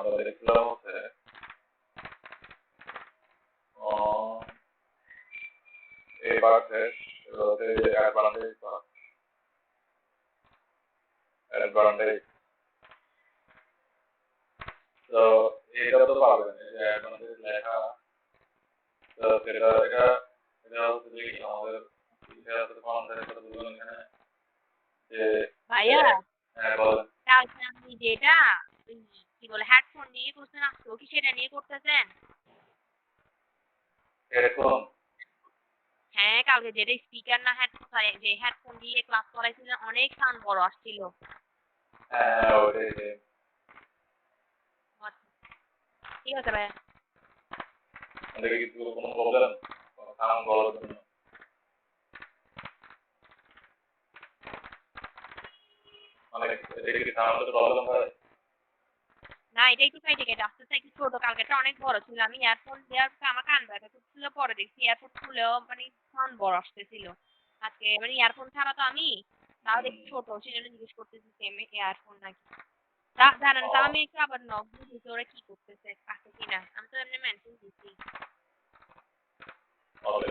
আমরা দেখছিলাম হচ্ছে এই পার্টে হচ্ছে যে অ্যাডভান্টেজ তো এটা তো পাবেন এই যে অ্যাডভান্টেজ লেখা তো এটা হচ্ছে যে আমাদের ইতিহাসের কনসেপ্ট বলুন এখানে যে ভাইয়া হ্যাঁ বলেন কালকে আপনি যেটা কি বলে হেডফোন নিয়ে করছেন আজকে কি সেটা নিয়ে করতেছেন? এরকম হ্যাঁ কালকে যেটা স্পিকার না হেডফোন যে হেডফোন দিয়ে ক্লাস করাইছিলেন অনেক সাউন্ড বড় আসছিল। হ্যাঁ ওটাই যে ঠিক আছে ভাইয়া। দেখে কিছু কোনো প্রবলেম সাউন্ড বলার জন্য মানে এটা কি সাউন্ডের প্রবলেম হয় না এটা একটু সাইডে কেটে আসতেছে একটু ছোট কালকেটা অনেক বড় ছিল আমি ইয়ারফোন দেওয়ার পর আমার কান ব্যথা করছিল পরে দেখছি ইয়ারফোন খুলেও মানে সাউন্ড বড় আসতেছিল আজকে মানে ইয়ারফোন ছাড়া তো আমি তাও দেখি ছোট সেজন্য জিজ্ঞেস করতেছি সেম ইয়ারফোন নাকি জানেন তা আমি একটু আবার নক দিয়েছি ওরা কি করতেছে আছে কিনা আমি তো এমনি মেনশন দিচ্ছি। হবে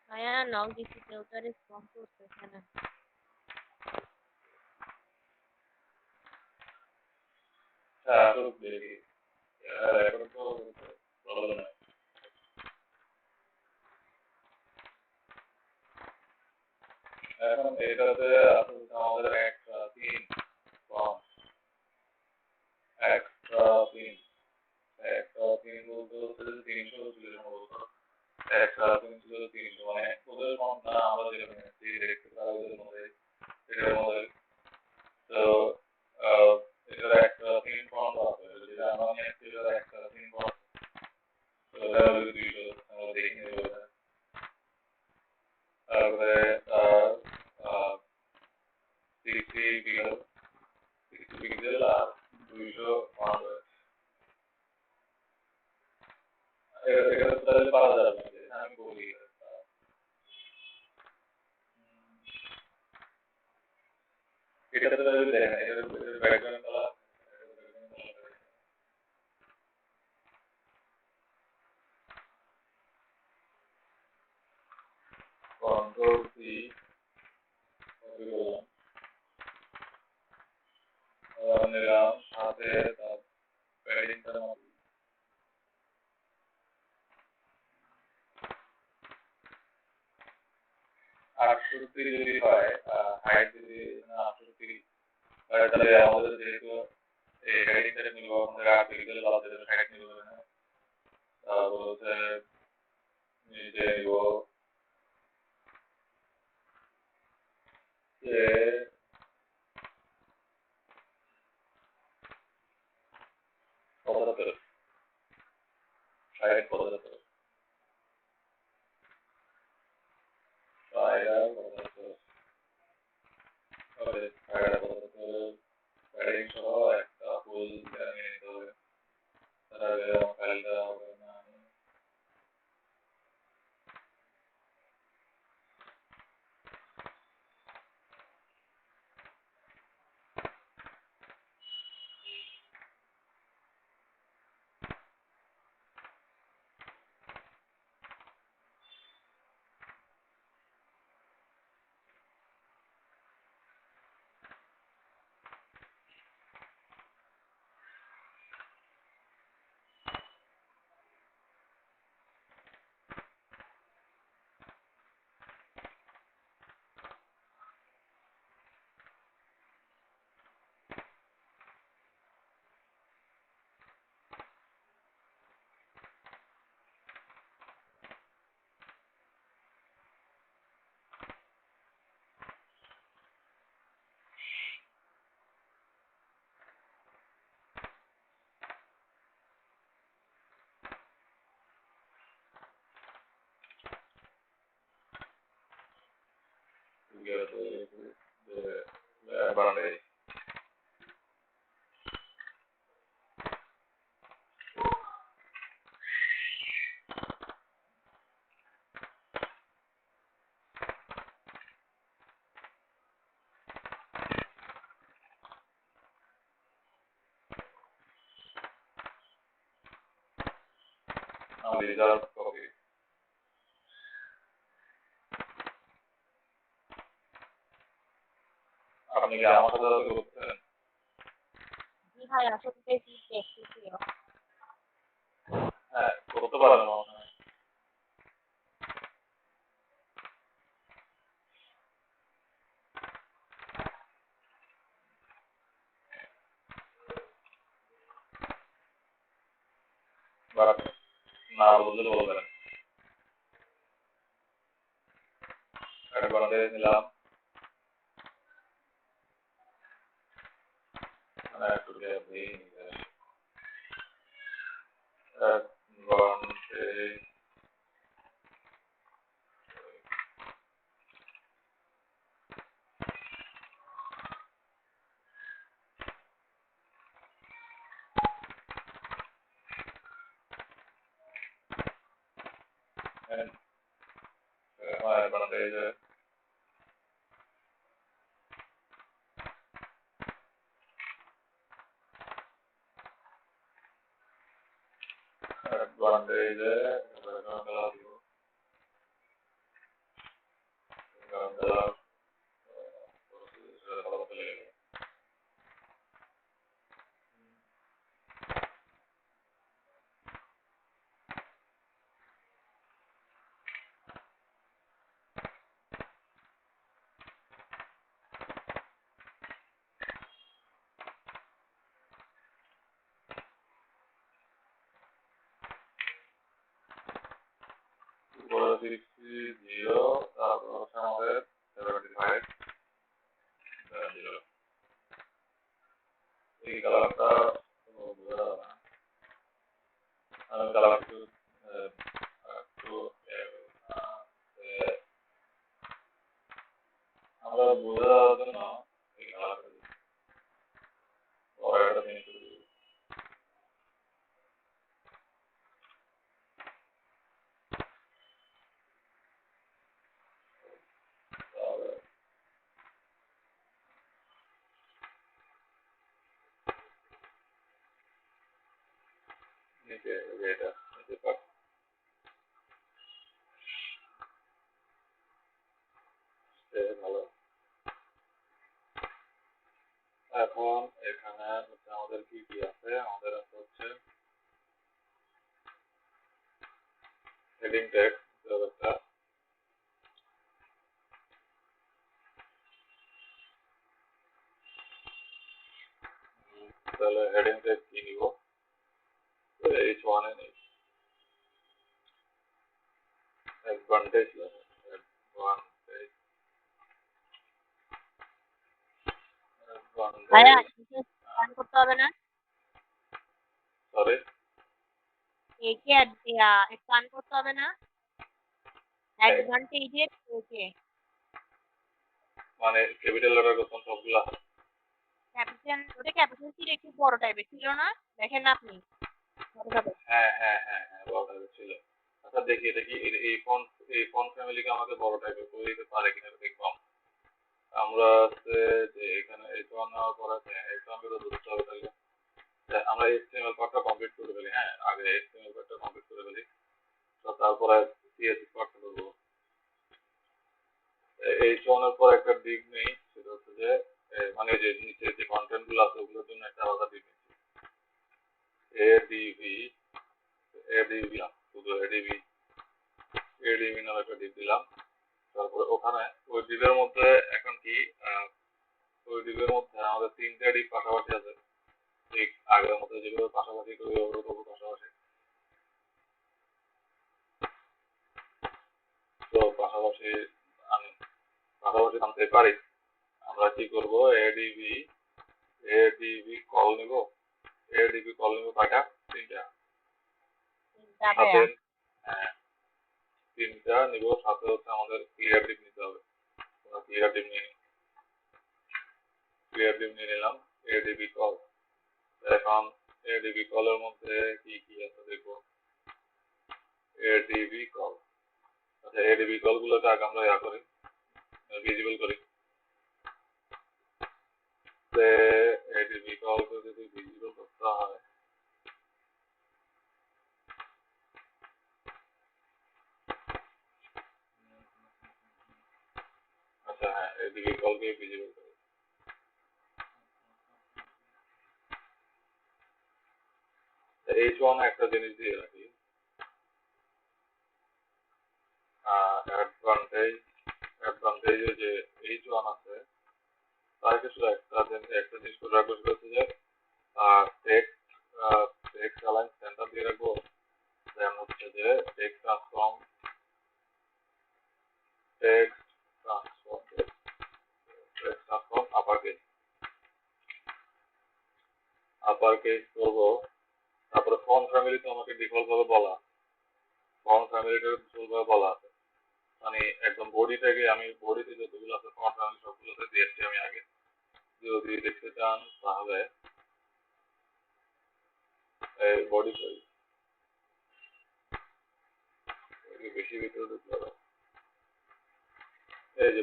ভাইয়া নক দিচ্ছি কেউ তো রেসপন্স করতেছে না। হ্যাঁ তো দেখি এখন তো প্রবলেম নাই এখন এটাতে আসলে আমাদের একটা তিন কম একটা তিন একটা তিন বলতে হচ্ছে যে 300 ছিল সম্ভবত একটা তিন ছিল 300 মানে ওদের ফোনটা আমরা যেটা নিয়েছি দেখতে তারা ওদের মধ্যে এটার মধ্যে তো এটার একটা তিন ফন্ট আছে যেটা আমরা নিয়েছি এটার একটা তিন ফন্ট তো এটা হলো 200 আমরা দেখে নেবো এটা তারপরে 60 পিক্সেল 60 পিক্সেল আর 200 ফন্ট এটা তাহলে পারা যাবে আমি বলি এটাতে তাহলে দেখেন এটার background colour control C copy করলাম নিলাম সাথে তার প্যাডিংটা 68 যদি হয় হাইট যদি 68 হয় তাহলে আমাদের যেহেতু এই প্যাডিংটা নিব আমাদের 8 পিক্সেল বাদ দেবে 60 নিব না তারপর হচ্ছে নিচে নিব যে 75 60 75 প্যাডিং সহ একটা ফুল নিয়ে নিতে হবে advantage. Now these are copy. আপনি কি আমার সাথে সাথে করতেন? জি ভাই আসলে দেখতেছি হ্যাঁ করতে পারেন মনে হয়। বাট না বুঝলে বলবেন। অ্যাডভান্টেজ নিলাম একটু আপনি অ্যাডভান্টেজ and advantage তারপর হচ্ছে আমাদের 75 এই কালারটা আমি কালার একটু আমরা বোঝা যাওয়ার জন্য এই কালারটা পরে একটা জিনিস নিচে এটা নিচে পাট ভালো। এখন এখানে হচ্ছে আমাদের কি কি আছে, আমাদের আছে হচ্ছে হেডিং টেক্সট একটা, তাহলে হেডিং টেক্সট কি নিব, H1 এ নিই অ্যাডভান্টেজ ভাইয়া স্ক্যান করতে হবে না সরি একে স্ক্যান করতে হবে না অ্যাডভান্টেজের একে মানে ক্যাপিটাল লেটার করতাম সবগুলা। ওটা ক্যাপিটাল ছিল একটু বড় টাইপের ছিল না দেখেন না আপনি হ্যাঁ হ্যাঁ হ্যাঁ হ্যাঁ বড় টাইপের ছিল। আচ্ছা দেখি দেখি এই ফন্ট ফ্যামিলিকে আমাকে বড় টাইপের করে দিতে পারে কিনা দেখলাম। আমরা হচ্ছে যে এখানে H1 নেওয়ার পরে H1 কে তো ধরতে হবে, তাহলে আমরা HTML পার্টটা কমপ্লিট করে ফেলি। হ্যাঁ আগে HTML পার্টটা কমপ্লিট করে ফেলি, তো তারপরে CSS পার্টটা করবো। H1 এর পর একটা দিক নেই, সেটা হচ্ছে যে মানে যে নিচে যে কন্টেন্ট গুলো আছে ওগুলোর জন্য একটা আলাদা দিক নেই। ADV শুধু ADV নামে একটা দিক দিলাম। তারপরে ওখানে ওই দিকের মধ্যে এখন কি ওই দিকের মধ্যে আমাদের 3টে দিক পাশাপাশি আছে, ঠিক আগের মতো যেগুলো পাশাপাশি করি ওগুলো পাশাপাশি। তো পাশাপাশি আনতে পারি। আমরা কি করব, ADV কল নিব কয়টা, 3টা। সাথে হ্যাঁ 3টা নিব, সাথে হচ্ছে আমাদের ক্লিয়ার ডিপ নিতে হবে। ক্লিয়ার ডিপ এটাকে আমরা করি, ভিজিবল করি। এটি বিকল্প যদি ভিজিবল করতে হয়, আচ্ছা হ্যাঁ, এটি বিকল্পে ভিজিবল করি। H1 একটা জিনিস দিয়ে রাখি, অ্যাডভান্টেজ যে H1 আছে তাকে শুধু একটা জিনিস করে রাখবো, সেটা হচ্ছে যে টেক্সট অ্যালাইন সেন্টার দিয়ে রাখবো। দেন হচ্ছে যে টেক্সট ট্রান্সফর্ম আপার কেস করবো। তারপরে ফন্ট ফ্যামিলি তো আমাকে ডিফল্ট ভাবে বলা, ফন্ট ফ্যামিলিটা ডিফল্ট ভাবে বলা আছে, মানে একদম বডি থেকে আমি বডিতে যতগুলো আছে ফন্ট ফ্যামিলি সবগুলোতে দিয়েছি আমি আগে। যদি দেখতে চান তাহলে এই বডি বেশি ভিতরে ঢুকতে হবে। এই যে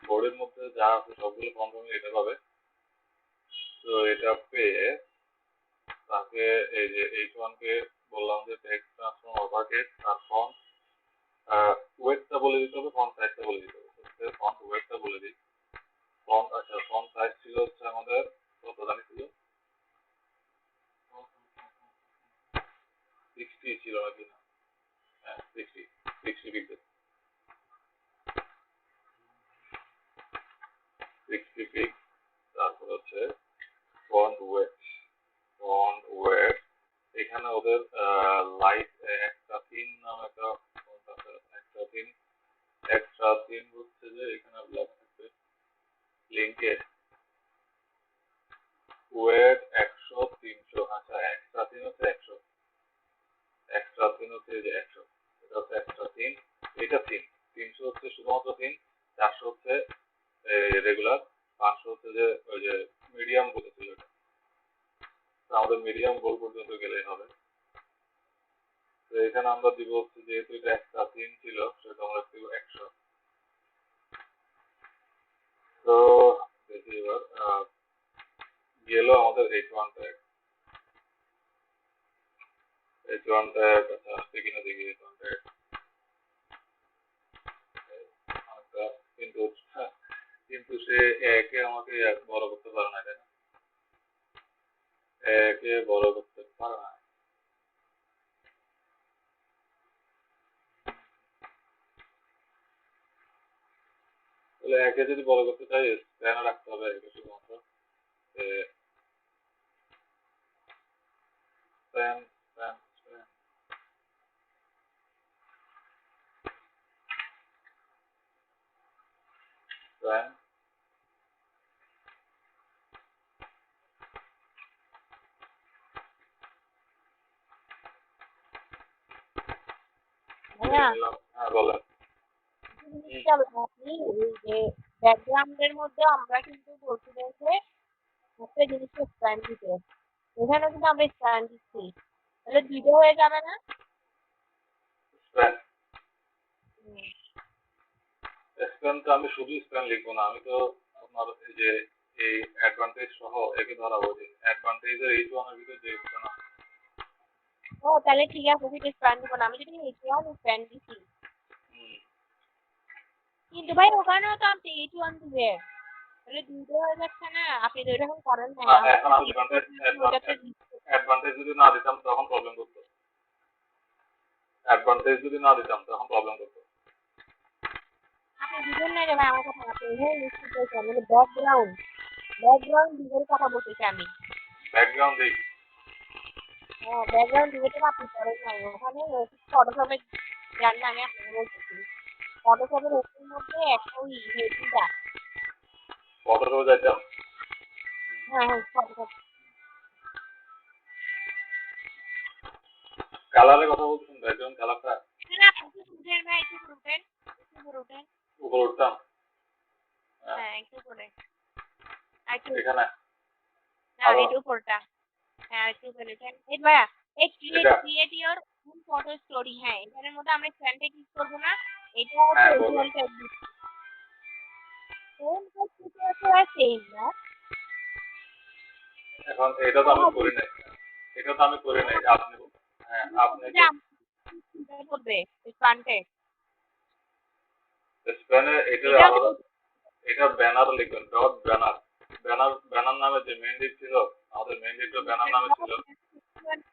বডির মধ্যে যা আছে সবগুলো ফন্ট ফ্যামিলি এটা পাবে। তো এটা পেয়ে তাকে এই যে H1 কে বললাম যে টেক্সট ট্রান্সফর্ম ওভারকেস আর ফন্ট ওয়েটটা বলে দিতে হবে, ফন্ট সাইজটা বলে দিতে হবে। ফন্ট ওয়েটটা বলে দিই। আচ্ছা ফন্ট সাইজ ছিল হচ্ছে আমাদের কত জানি ছিল, 60 ছিল নাকি না? হ্যাঁ 60 পিক্সেল, 60 পিক্স। তারপর হচ্ছে ফন্ট ওয়েট এখানে ওদের লাইট একটা থিন নাম একটা এক্সট্রা থিন হচ্ছে যে এখানে লেখা থাকবে লিঙ্কে ওয়েট 100 300। আচ্ছা এক্সট্রা থিন হচ্ছে 100, এক্সট্রা থিন হচ্ছে যে 100, এটা হচ্ছে এক্সট্রা থিন, এটা থিন। 300 হচ্ছে শুধুমাত্র থিন, 400 হচ্ছে রেগুলার, 500 হচ্ছে যে ওই যে মিডিয়াম বলেছিল এটা। আমাদের মিডিয়াম গোল পর্যন্ত গেলেই হবে। তো এখানে আমরা দিব হচ্ছে যেহেতু এটা একটা থিন ছিল সেটা আমরা দিব 100। তো দেখি এবার গেল আমাদের H1 ট্যাগ। H1 ট্যাগ আচ্ছা আসছে কিনা দেখি। H1 ট্যাগ কিন্তু সে একে আমাকে বড় করতে পারে না, তাই না? একে বড় করতে পারে না। তাহলে একে যদি বড় করতে চাই স্প্যান রাখতে হবে একে শুধুমাত্র। স্প্যান স্প্যান স্প্যান স্প্যান হ্যাঁ বলেন। আপনি এই যে ব্যাকগ্রাউন্ডের মধ্যে আমরা কিন্তু বলছিলেন যে একটা জিনিসকে স্ট্যান্ড দিতে, এখানে কিন্তু আমরা স্ট্যান্ড দিচ্ছি, তাহলে দুইটা হয়ে যাবে না? স্প্যান তো আমি শুধু স্প্যান লিখবো না, আমি তো আপনার এই যে এই অ্যাডভান্টেজ সহ একে ধরাবো যে অ্যাডভান্টেজের H1 এর ভিতর যে না। ও তাহলে ঠিক আছে, ওইটা স্প্যান দিব না, আমি যদি H1 স্প্যান দিছি কিন্তু ভাই ওখানেও তো আপনি H1 দিবে, তাহলে দুইটা হয়ে যাচ্ছে না? আপনি তো এরকম করেন না। এখন আমি অ্যাডভান্টেজ যদি না দিতাম তখন প্রবলেম করতো। অ্যাডভান্টেজ যদি না দিতাম তখন প্রবলেম করতো। আপনি দিবেন না যে ভাই আমার কথা, আপনি এখানে লিখতে চাইছেন মানে ব্যাকগ্রাউন্ড দিবের কথা বলতেছি আমি। ব্যাকগ্রাউন্ড দিই। হ্যাঁ ব্যাকগ্রাউন্ড দিবে তো আপনি করেন নাই, ওখানে ফটোশপে যান না, আমি আপনাকে বলতেছি ফটোশপের ওপরের মধ্যে একটা ওই হেডিংটা। ফটোশপে যাইতাম। হ্যাঁ হ্যাঁ ফটোশপ। কালারের কথা বলছেন, ব্যাকগ্রাউন্ড কালারটা। না আপনি উঠেন ভাই, একটু উঠেন, উপরে উঠতাম। হ্যাঁ একটু করে এখানে না একটু উপরটা, হ্যাঁ একটু করে উঠেন। এই ভাইয়া এই create your own photo story, হ্যাঁ এখানের মধ্যে আমরা স্ট্যান্ডে ক্লিক করবো না, এটা হ্যাঁ হচ্ছে বলেন। এশিয়ান টাইপ কোন প্রায় সেম না এখন এটা তো আমি করি নাই, এটা তো আমি করি নাই, আপনি হ্যাঁ আপনি করবে ফ্রন্টে স্পেনে এটা এটা আলাদা, এটা ব্যানার লিখবেন, ডট ব্যানার, ব্যানার ব্যানার নামে যে মেইন লিড ছিল, আমাদের মেইন লিড ব্যানার নামে ছিল।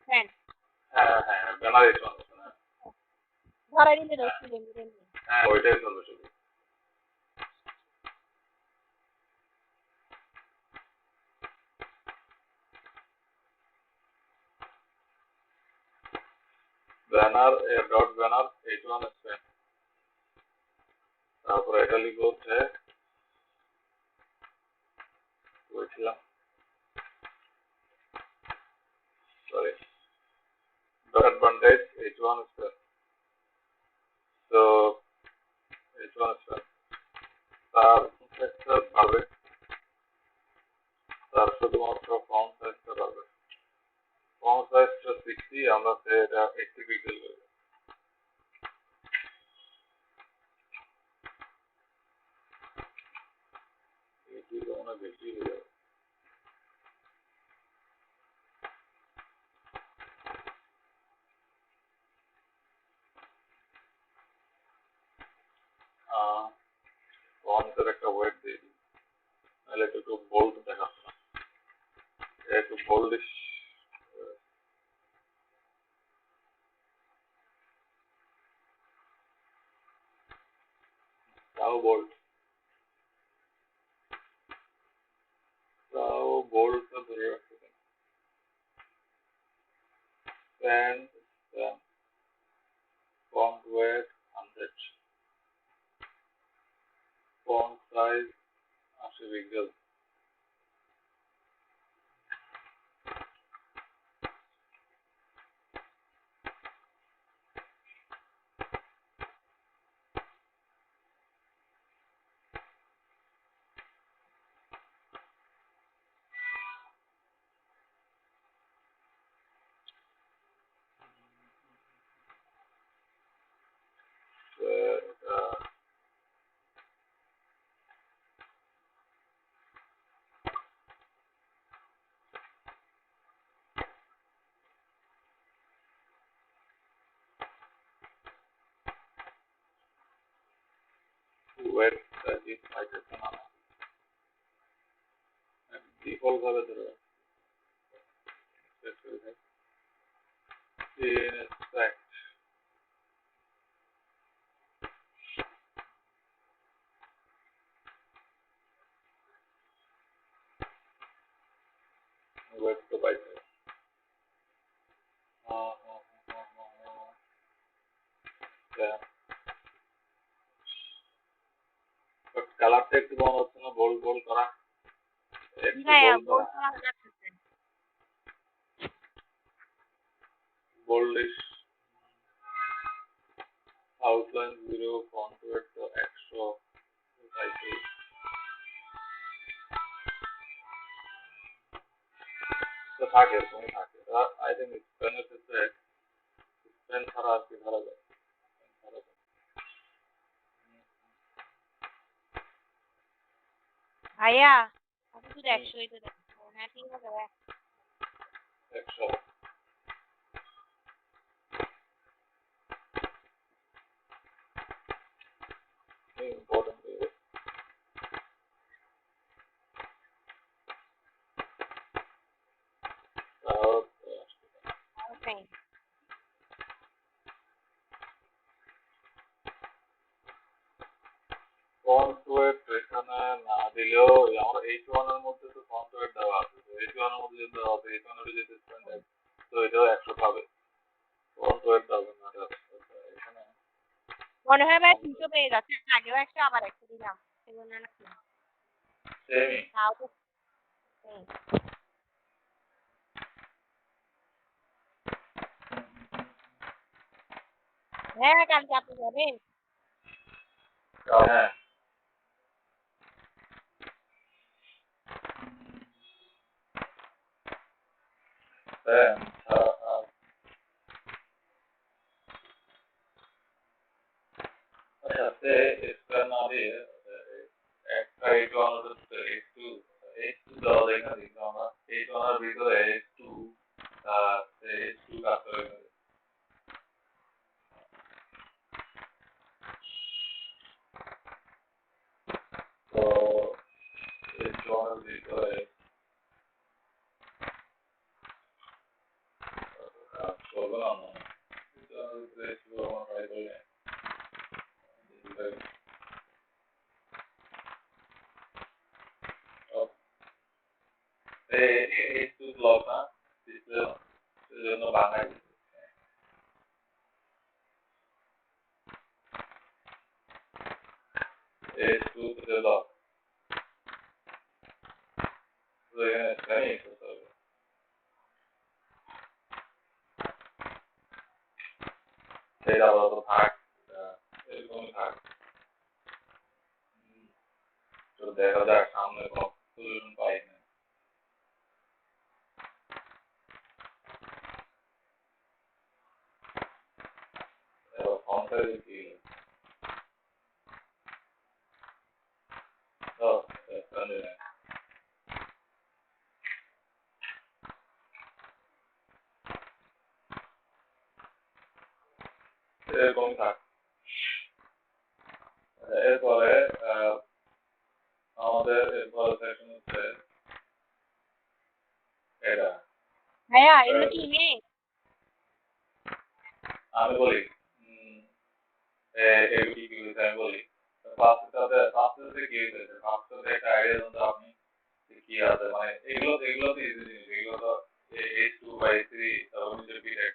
হ্যাঁ হ্যাঁ ব্যানার এই সমস্ত, ধরে নিলে হ্যাঁ রসি হ্যাঁ ওইটাই চলবে শুধু। Banner dot banner H1 Spain, তারপরে এটা লিখবো হচ্ছে বলছিলাম sorry dot advantage H1 Spain, তো H1 স্পেন তার সাইজটা বাড়বে, তার শুধুমাত্র ফন্ট সাইজটা বাড়বে, ফন্ট সাইজটা 60, আমরা এটা 80 পিক্সেল করবো। এটি তো মনে হয় বেশি হয়ে যাবে। ফন্টের একটা ওয়েট দিয়ে দিই, নাহলে এটা একটু বোল্ড দেখাচ্ছে না, একটু বোল্ডিশ, তাও বোল্ড, তাও বোল্ডটা ধরে রাখতে দেন। Span font weight 100, font size 80 pixel, weight this পাইতেছে না, ডিফল্ট ভাবে ধরে রাখতে। Inspect ওয়েট তো পাইছে, কালারটা একটু মনে হচ্ছে না বোল্ড বোল্ড করা, একটু বোল্ড করা, বোল্ডিশ, আউটলাইন 0, ফন্ট ওয়েট তো 100 পাইছে, তো থাকে এরকমই থাকে। আই থিঙ্ক স্পেনের ক্ষেত্রে স্পেন ছাড়া আর কি ধরা যায়, ভাইয়া আপনি শুধু 100 তো দেখো হ্যাঁ ঠিক আছে 100 ইম্পর্টেন্ট, তাও ওকে ফন্ট ওয়েট এখানে না দিলেও আমার H1 এর মধ্যে তো ফন্ট ওয়েট দেওয়া আছে, তো H1 এর মধ্যে যদি দেওয়া আছে, H1 এর যদি স্ট্যান্ডার্ড, তো এটাও 100 পাবে, ফন্ট ওয়েট দেওয়া না এখানে। মনে হয় ভাই 200 পেয়ে যাচ্ছে আগেও 100 আবার 100 দিলাম সেজন্য নাকি সেমই, তাও তো same। হ্যাঁ কালকে আপনি যাবেন হ্যাঁ হ্যাঁ একটু ব্লক না সেজন্য বাংলায় একটু ব্লক তো এখানে সেটা আপাতত থাক এরকমই থাক তো দেখা যাক সামনে কোনো সলিউশন পাই না এবার ফর্মটা কি তো এরকম থাক এরপরে আমাদের এরপরে সেকশন হচ্ছে এটা ভাইয়া এগুলো কি ইমেজ? আমি বলি এগুলি কি হয়েছে আমি বলি ফার্স্টে কি হয়েছে ফার্স্টে একটা আইডিয়া দিতে আপনি কি আছে মানে এগুলো তো ইজি জিনিস এগুলো তো H2/3 তারপর হচ্ছে বিটেক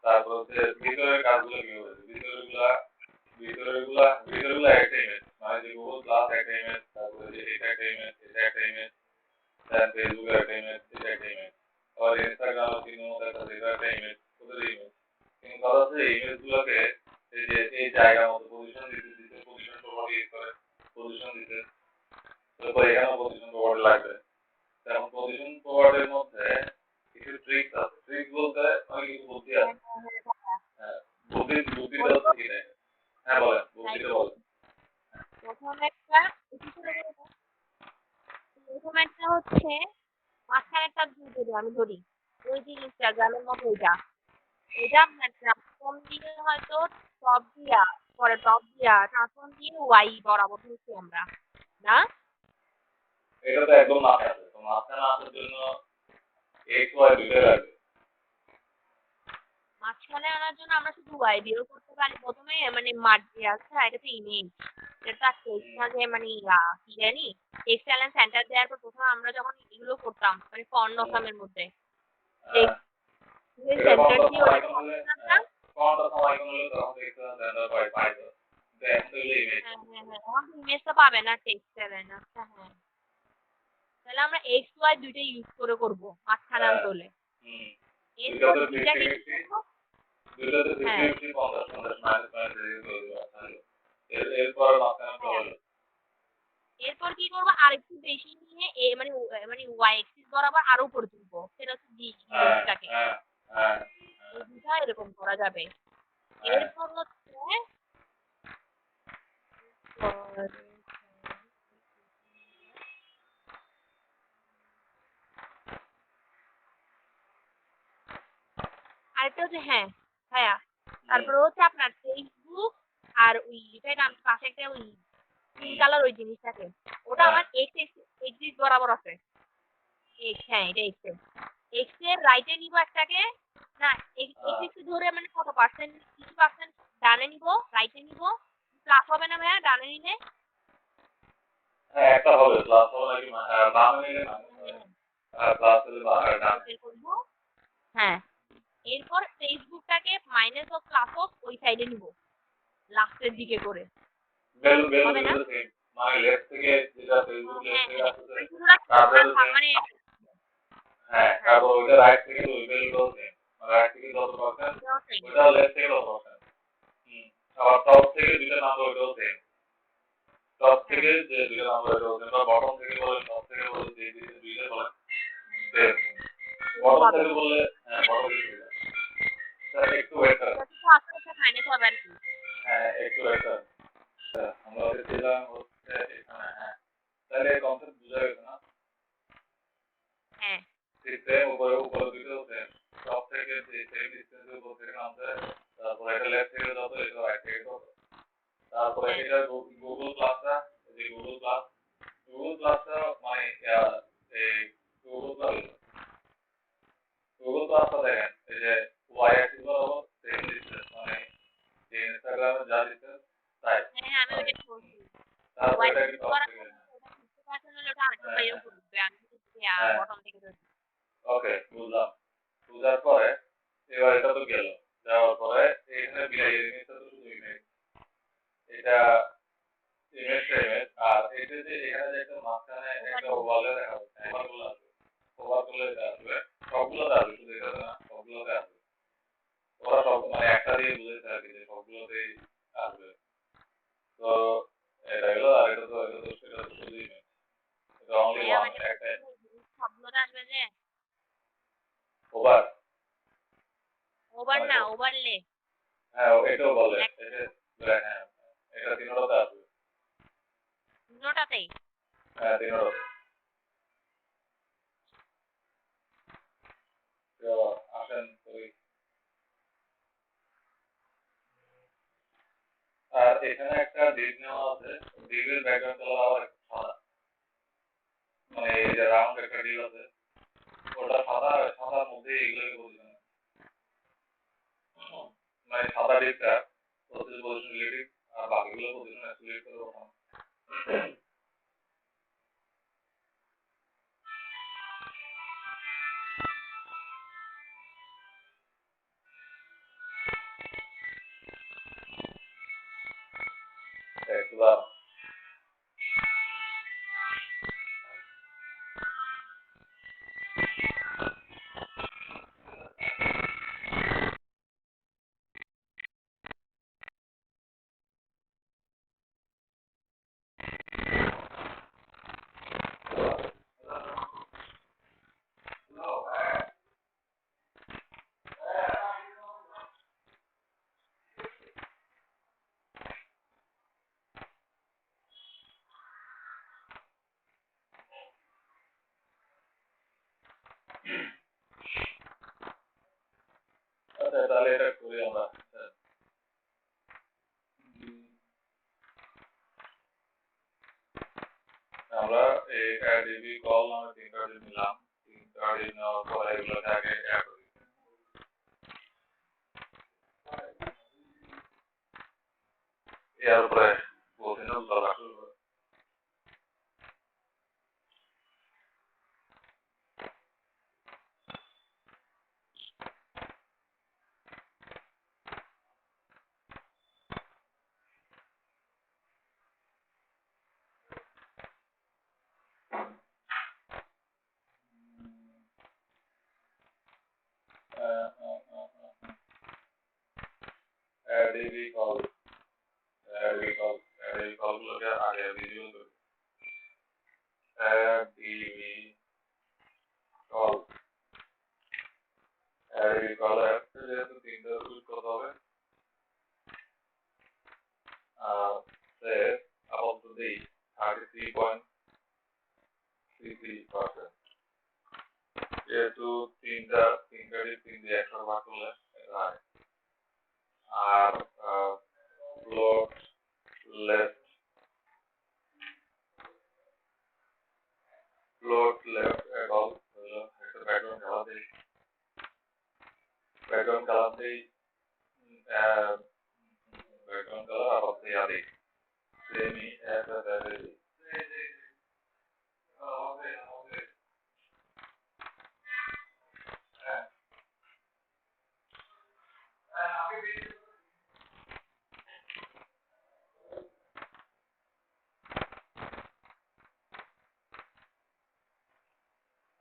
তারপর হচ্ছে ভিতরের কাজগুলো কি হয়েছে ভিতরেরগুলা একটা ইমেজ মানে যে গুগল প্লাস একটা ইমেজ তারপরে যে এটা একটা ইমেজ এটা একটা ইমেজ দেন ফেসবুকের একটা ইমেজ এটা একটা ইমেজ আবার ইনস্টাগ্রামের তিনের মধ্যে একটা ইমেজ ওদের ইমেজ কিন্তু কথা হচ্ছে এই ইমেজগুলোকে এই যে এই জায়গার মতো পজিশন দিতে পজিশন প্রভাব ইউজ করে পজিশন দিতে তারপর এখানেও পজিশন প্রভাব লাগবে যেমন পজিশন প্রভাবের মধ্যে কিছু ট্রিক্স আছে ট্রিক্স বলতে অনেক কিছু বুদ্ধি আছে হ্যাঁ বুদ্ধিটা হচ্ছে কি হ্যাঁ বলেন বুদ্ধিটা বলেন প্রথম একটা হচ্ছে মাঝখানে একটা যদি আমি ধরি ওই যে ইনস্টাগ্রামের মতো এটা ট্রান্সফর্ম দিয়ে হয়তো টপ দিয়া পরে টপ দিয়া ট্রান্সফর্ম দিয়ে ওয়াই বরাবর ধরছি আমরা না এটা তো একদম মাথায় আছে তো মাঝখানে আসার জন্য এক্স ওয়াই দুটো লাগবে মাঝখানে আনার জন্য আমরা শুধু ওয়াই দিয়েও করতে পারি প্রথমে মানে মার্জ দিয়ে আছে এটা তো ইমেজ এটা যে মানে কি জানি টেক্সটাইল এন্ড সেন্টার দেওয়ার পর প্রথমে আমরা যখন এগুলো করতাম মানে ফন্ট অসামের মধ্যে সেন্টার দিয়ে ওটা ইমেজটা পাবে না টেক্সটাইল না আচ্ছা হ্যাঁ তাহলে আমরা এক্স ওয়াই দুইটা ইউজ করে করব মাঝখানে আনতে এরপর দুইটাকে এরপর কি করবো আরেকটু বেশি নিয়ে মানে মানে ওয়াই এক্সিস বরাবর আরো উপরে তুলবো সেটা হচ্ছে জিনিসটাকে দুটা এরকম করা যাবে এরপর হচ্ছে আরেকটা হচ্ছে হ্যাঁ তারপরে হচ্ছে আপনার ফেসবুক আর ওই এটা পাশে একটা ওই পিঙ্ক কালার ওই জিনিসটাকে ওটা আমার এক্সিস বরাবর আছে হ্যাঁ এটা এক্স এর রাইটে নিব একটাকে না এক্স ধরে মানে কত পার্সেন্ট কিছু পার্সেন্ট ডানে নিব রাইটে নিব প্লাস হবে না ভাইয়া ডানে নিলে একটা হবে প্লাস হবে নাকি বামে নিলে প্লাস হলে ডানে করব হ্যাঁ এরপর ফেসবুকটাকে মাইনাস অফ প্লাস অফ ওই সাইডে নিব লাস্টের দিকে করে হবে না মানে লেফট থেকে যেটা ফেসবুক লেফট থেকে আসছে মানে হ্যাঁ তারপর ওইটা রাইট থেকে ওই ভ্যালুটাও সেম রাইট থেকে যত পার্সেন্ট ওইটা লেফট থেকে তত পার্সেন্ট আবার টপ থেকে দুইটা নাম্বার ওইটাও সেম টপ থেকে যে দুইটা নাম্বার ওইটাও সেম বা বটম থেকে বলেন টপ থেকে বলেন যে দুইটা বলেন সেম বটম থেকে বললে হ্যাঁ বটম থেকে একটু ওয়েট করেন হ্যাঁ একটু ওয়েট করেন আমরা ছিলাম হচ্ছে এখানে হ্যাঁ তাহলে কনসেপ্ট বুঝা গেছে না হ্যাঁ সেম উপরে দুটো সেম টপ থেকে যে সেম ডিসটেন্সের উপর থেকে নামছে তারপর এটা লেফট থেকে যত এটা রাইট থেকে তত তারপরে এটা গুগল প্লাসটা যে গুগল প্লাসটা মানে তারপর হোয়াইট এটা কি লিস্ট টপ করা থেকে? থাকলে ওটা 50% হলে ওটা আরেকটু হ্যাঁ বাইরে হ্যাঁ উঠবে আমি হ্যাঁ বটম থেকে ধরছি ওকে বুঝলাম। বুঝার পরে এবার এটা তো গেল, যাওয়ার পরে এখানে বিলাই জিনিসটা তো শুধু ইমেজ, এটা ইমেজটা ইমেজ, আর এটা যে এখানে যে একটা মাঝখানে একটা ওভারলে ওভালে দেখা যাচ্ছে, ওভারগুলো আসবে, ওভারগুলো এটা আসবে, সবগুলোতে আসবে, শুধু এটা না সবগুলোতে আসবে। ওরা সব মানে একটা দিয়ে বুঝেছে আর কি যে সবগুলোতেই আসবে। তো এটা গেল, আর এটা তো শুধু ইমেজ, এটা অনলি ভাইয়া ওয়ান আমাকে একটা সবগুলোতে আসবে যে ওভার, ওভার মানে না ওভারলে হ্যাঁ এটাও বলে ব্ল্যাক এটা, হ্যাঁ এটা তিনোটাতে আসবে, দুটোটাতেই হ্যাঁ তিনোটাতে। তো আসেন করি। আর এখানে একটা ডিপ নেওয়া আছে, ডিপের ব্যাকগ্রাউন্ড কালার আবার একটু সাদা, মানে এই যে রাউন্ড একটা ডিপ আছে ওটা সাদা, সাদার মধ্যে এগুলোকে পজিশন, মানে সাদা ডিপটা পজিশন রিলেটিভ আর বাকিগুলো পজিশন অ্যাসোসিয়েট করে ওঠানো। একটু দাঁড়াও। আচ্ছা তাহলে এটা করি আমরা। আমরা এই ডিবি কল নামে তিনটা ডিপ নিলাম, তিনটা ডিপ নেওয়ার পরে এগুলোকে আগে অ্যাড করি। এর উপরে বলছিলাম দরকার শুরু করে। DB call, DB call, DB কলগুলোকে আগে ভিজুয়াল করি। ডিবি কল, ডিবি কলের যেহেতু তিনটা ইউজ করতে হবে, আপাতত দিই 33.33%, যেহেতু তিনটা ডিপ তিন দিয়ে একশো ভাগ করলে এটা হয়। আর float left, float left call হলো একটা ব্যাকগ্রাউন্ড কালার দিই, ব্যাকগ্রাউন্ড কালার আপাতত ইয়া দিই সেমি এসএসএস দিই।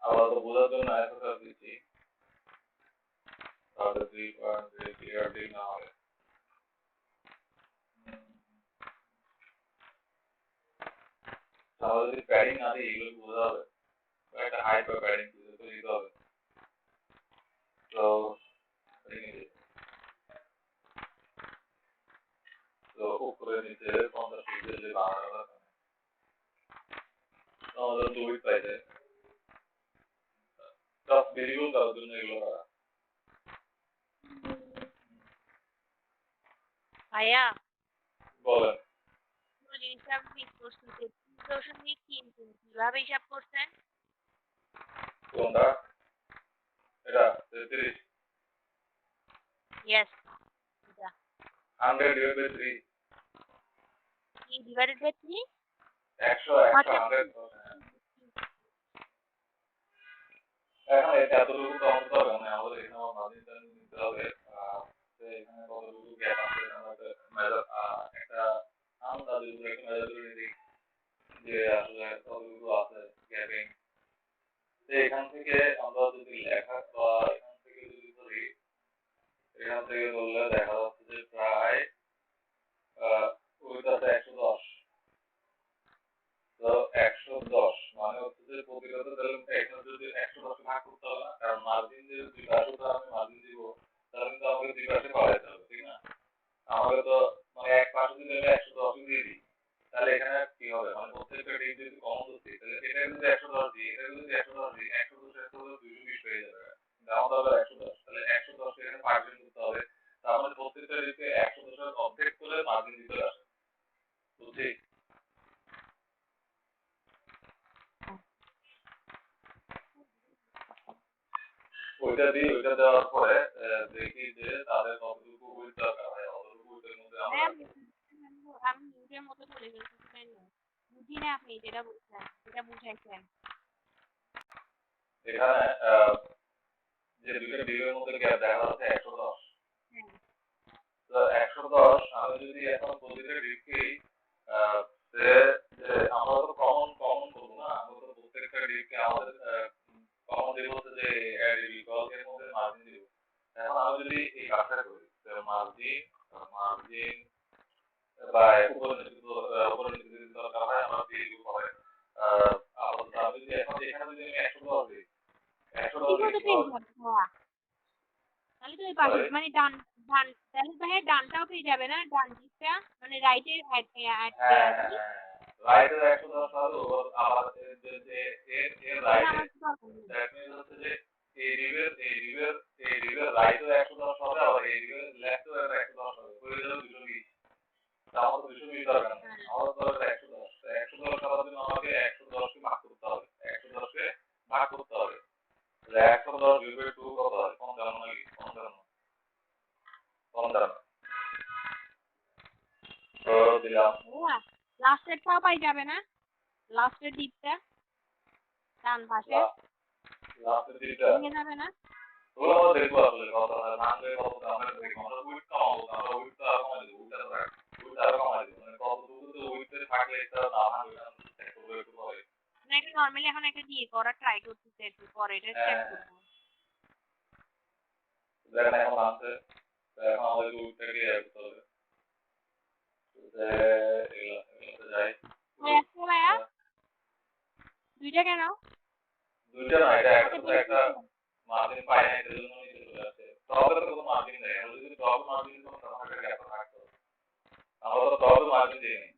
আপাতত বোঝার জন্য এসএসএস দিচ্ছি, তাহলে 3.3 ক্লিয়ার দিই না হয়। তাহলে যদি প্যাডিং না দিই এগুলো বোঝা হবে, একটা হাইট বা প্যাডিং তো দিতে হবে। তো তো উপরে নিচে 50 পিক্সেল যে বানানো আমাদের 2 পাইছে, জাস্ট ভেরিয়েবল করার জন্য এগুলো করা। ভাইয়া বলেন পুরো জিনিসটা আমি মিস করছি যে 3.3 কিভাবে হিসাব করছেন কোনটা, এটা 33 ইয়েস এটা 100 ডিভাইডেড বাই 3, 3 ডিভাইডেড বাই 3 হয়তো 100 এখন এতটুকু তো আমাদের দরকার নেই, আমাদের এখানে মার্জিন নিতে হবে। এখানে কতটুকু গ্যাপ আছে আমরা একটা আন্দাজ একটা মেজার করে নিই যে আসলে কতটুকু আছে গ্যাপিং। এখান থেকে আমরা যদি লেখা বা এখান থেকে যদি ধরি, এখান থেকে ধরলে দেখা যাচ্ছে যে প্রায় ওইটাতে 110। তো 110 মানে হচ্ছে যে প্রতিরোধ এখানে যদি 110 ভাগ করতে হবে না, কারণ মার্জিন যে দুই পাশে তো আমি মার্জিন দিব, তাহলে কিন্তু আমাকে দুই পাশে পাঠাতে হবে, ঠিক না? আমাকে তো মানে এক পাশে যদি আমি 110 দিয়ে দিই, তাহলে এখানে কি হবে, মানে প্রত্যেকটা ডিপ যদি কমন ধরছি, তাহলে এটা যদি 110 দিই, এটা যদি 110 দিই, 110 220 হয়ে যাবে। আমাদের হবে 110, তাহলে 110 এখানে মার্জিন করতে হবে। তার মানে প্রত্যেকটা ডিপকে 110 এর অর্ধেক করে মার্জিন দিতে আসে, বুঝছি? ওইটা দিই, ওইটা দেওয়ার পরে দেখি যে তাদের কতটুকু উইথ দরকার হয়, অতটুকু উইথের মধ্যে আমরা আমি নিজের মতো করে ফেলছি, বুঝি না আপনি যেটা বলছেন, যেটা বুঝাইছেন। এখানে যে দুইটা ডিপের মধ্যে গ্যাপ দেখা যাচ্ছে 110। তো 110 আমি যদি এখন প্রতিটা ডিপকেই আমরা তো কমন করবো না, আমরা তো প্রত্যেকটা ডিপকে আমাদের কমন দিব হচ্ছে যে এর মধ্যে মার্জিন দিব। এখন আমি যদি এই কাজটা করি, মার্জিন বা উপরে নিচে যদি দরকার হয় আমরা দিয়ে দিব পরে। আপাতত আমি যদি এখন এখানে যদি আমি 110 দিই, 110 তাহলে তো ওই পাশে মানে ডান তাহলে ভাই ডানটাও পেয়ে যাবে না, ডান দিকটা মানে রাইটের রাইটের 110 হবে আবার এর রাইটে দ্যাট মিন্স হচ্ছে যে এই রিভের রাইটে 110 হবে, আবার এই রিভের লেফটে 110 হবে, হয়ে যাবে 220। আমার 220 দরকার নেই, আমার দরকার 110। 110 করার জন্য আমাকে 110 কে ভাগ করতে হবে, 110 কে ভাগ করতে হবে। 110 ডিভাইডেড 2 কত হয়? 55 নাকি 55। তো দিলাম লাস্টেরটাও পাই যাবে না, লাস্টের দিকটা ডান পাশে লাস্টের দিকটা নিয়ে যাবে না। ওগুলো আমরা দেখবো আসলে কত ভাঙবে, কত আমরা দেখবো, আমরা উইথ কমাবো, আমরা উইথটা আরো কমাই দেবো, উইথটা আরো কমাই দেবো, মানে কতটুকু তো উইথে থাকলে এটা না ভাঙবে না, একটু হবে না। এটা নরমালি এখন একটা দিয়ে করা ট্রাই করতেছে, একটু পরে এটা চেক করব। দেখেন এখন আছে, এখন আমাদের উইথটাকে অ্যাড করতে হবে। এগুলোতে যাই দুইটা কেন? দুইটা না, এটা একটা মার্জিন পাই না, এর জন্য নিচে চলে আসে। টপের তো কোনো মার্জিন নেই, আমরা যদি টপ মার্জিন দিতাম তাহলে এটা গ্যাপ থাকতো। আমরা তো টপে মার্জিন দিইনি,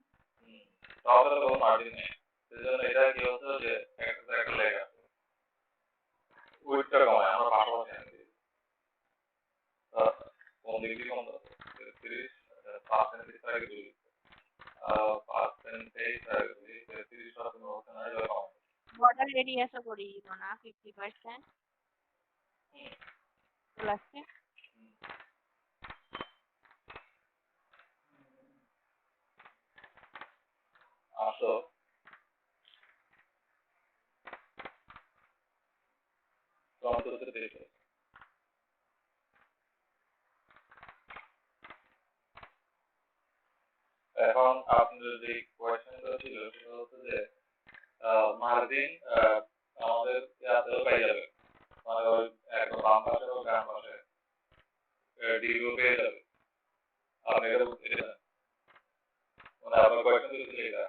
টপের কোনো মার্জিন নেই, সেজন্য এটা কি হচ্ছে যে একটা লেগ আছে। উইথটা কমায় আমরা পাশাপাশি আনি দিই, কোন দিক দিয়ে কম 30% আগে দিই, পার্সেন্টেজ আগে দিই 30% হচ্ছে না, এটা কম বর্ডার রেডিয়াসও করি দিব না 50% প্লাসে। আসো এখন আপনাদের যে কোয়েশ্চেনটা ছিল সেটা হচ্ছে যে মার্জিন আমাদের ইয়াতেও পাই যাবে, মানে ওই একদম বাম পাশে ও ডান পাশে ডিগ্রিও পেয়ে যাবে। আপনি এটা বুঝতে পেরেছেন, মানে আপনার কোয়েশ্চেন ছিল এটা।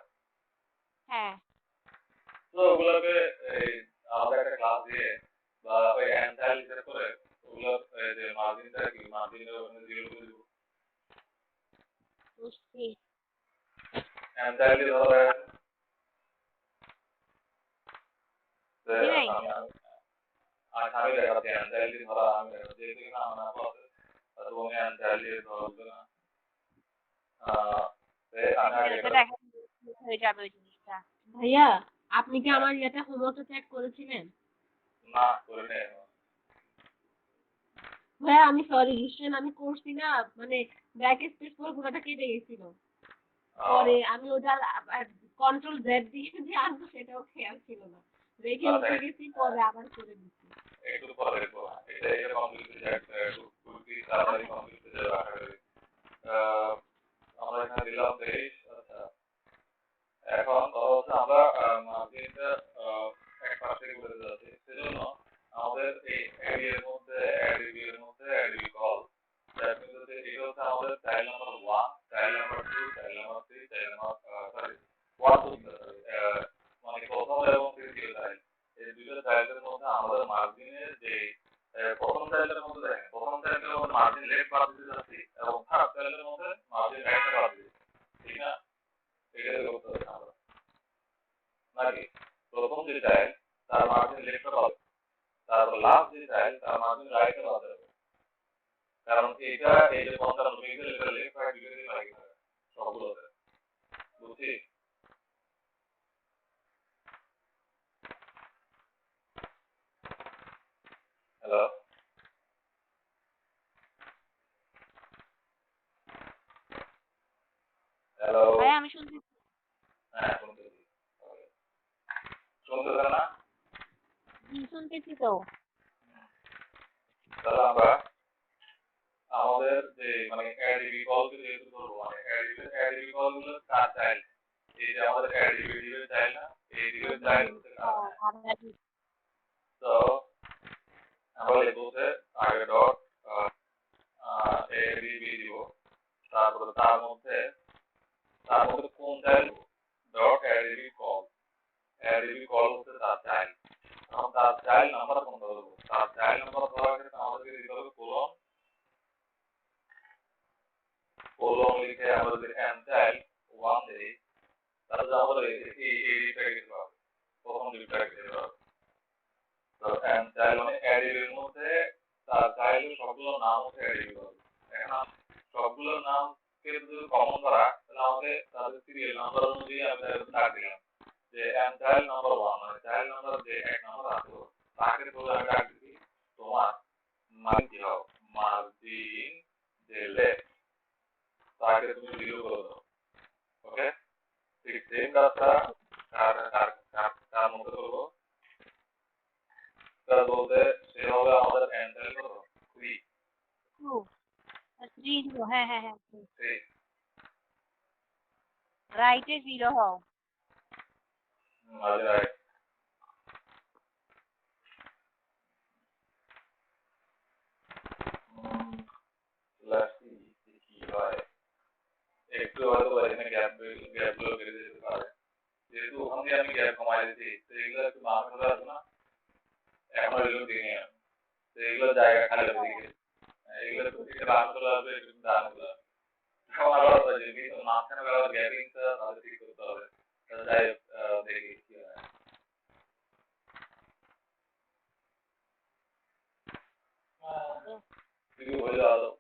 হ্যাঁ, তো ওগুলোকে আমাদের একটা ক্লাস দিয়ে বা ওই অ্যান্সার হিসেবে করে ওগুলো যে মার্জিনটা কি মার্জিনের ওখানে 0 করে দিব, বুঝছি। অ্যান্সার দিয়ে ধরা আমি দেখাচ্ছি অ্যান্সার দিয়ে ধরা, আমি দেখাচ্ছি যেহেতু আমার আছে তুমি অ্যান্সার দিয়ে ধরা উঠবে না, হয়ে যাবে ওই জিনিসটা। ভাইয়া আপনি কি আমার ইয়েটা হোমওয়ার্কটা চেক করেছিলেন? না করে নেই ভাইয়া আমি সরি রিসেন আমি করছি না, মানে ব্যাক স্পেস পর পুরোটা কেটে গেছিল, পরে আমি ওটা কন্ট্রোল জেড দিয়ে যে আনবো সেটাও খেয়াল ছিল না, রেখে উঠে গেছি, পরে আবার করে দিচ্ছি। একটু পরে দেখবো। এটা কমপ্লিট হয়ে যাক, কুর্তি তাড়াতাড়ি কমপ্লিট হয়ে যাবে আশা করি। আমরা এখানে দিলাম 23। আচ্ছা, এখন ধরো হচ্ছে আমরা মার্জিনটা এক পাশ থেকে উঠে যাচ্ছি, সেজন্য আমাদের এই অ্যাডি এর মধ্যে অ্যাডিবি এর মধ্যে অ্যাডিবি কল, এটা হচ্ছে আমাদের child number 1, child number 2, child number 3, child number sorry 1 2 মানে প্রথম এবং তৃতীয় চাইল্ড, এই দুইটা চাইল্ডের মধ্যে আমাদের মার্জিনের যে প্রথম চাইল্ডের মধ্যে দেখেন, প্রথম চাইল্ডের মধ্যে মার্জিন লেফট বাদ দিতে যাচ্ছি এবং থার্ড চাইল্ডের মধ্যে মার্জিন রাইট বাদ দিচ্ছি, ঠিক না? এটা করতে হবে আমরা নাকি? প্রথম যে চাইল্ড তার মার্জিন লেফট হবে, তারপর লাস্ট যে চাইল্ড তার মার্জিন রাইট হবে, কারণ এটা এই যে 55 পিক্সেল এটা লেফট রাইট দুটোই লাগে সবগুলোতে, বুঝছি? হ্যালো হ্যালো, ভাই আমি শুনছি। হ্যাঁ শুনতেছি, শুনতেছেন না? শুনতেছি তো। তাহলে আমরা আমাদের যে মানে অ্যাডিবি কল যেহেতু করবো, মানে অ্যাডিবি কল গুলো কার চাইল্ড, এই যে আমাদের অ্যাডিবি ডিবের চাইল্ড না, এই ডিবের চাইল্ড হচ্ছে কার? তো আমরা লিখবো যে আগে ডট এডিবি দিব, তারপরে তার মধ্যে কোন চাইল্ড ডট অ্যাডিবি কল হচ্ছে তার চাইল্ড। এখন তার চাইল্ড নাম্বার কোনটা দেবো? তার চাইল্ড নাম্বার দেওয়ার ক্ষেত্রে আমাদেরকে দিতে হবে কোলন লিখে আমরা যদি এন চাইল্ড 1 দিই, তাহলে আমাদের এই প্যাকেজ পাবো, প্রথম দুই প্যাকেজ পাবো। তো এন চাইল্ড মানে অ্যাডিবির মধ্যে তার চাইল্ডের সবগুলোর নাম হচ্ছে অ্যাডিবি পাবো। এখন সবগুলোর নামকে যদি কমন করা, তাহলে আমাকে তাদের সিরিয়াল নাম্বার অনুযায়ী আমি ডাক দিলাম যে এন চাইল্ড নাম্বার 1, মানে চাইল্ড নাম্বার যে এক নাম্বার আছে তাকে তো আমি ডাক দিচ্ছি তোমার মার্জিন হও, মার্জিন যে লেফট তাকে তুমি 0 করে দাও। ওকে, ঠিক সেম কাজটা কার মধ্যে করবো? কাজ বলতে সে হবে আমাদের এন্টার করবো 3 0, হ্যাঁ হ্যাঁ হ্যাঁ, 3 রাইটে 0 হও। রাইট। কি হয় একটু হয়তো এখানে গ্যাপ গুলো বেড়ে যেতে পারে, যেহেতু ওখান দিয়ে আমি গ্যাপ কমাই দিচ্ছি, তো এগুলো একটু মাথা চলে আসবে না, এখন এগুলো দিয়ে নিলাম, তো এগুলো জায়গা খালি হবে দিকে, এগুলো একটু রান চলে আসবে, একটু ডান চলে আসবে, আমার আবার যদি মাঝখানে আবার গ্যাপিংটা তাহলে ঠিক করতে হবে। যাই হোক, দেখি কি হয়। শুরু হয়ে যাওয়া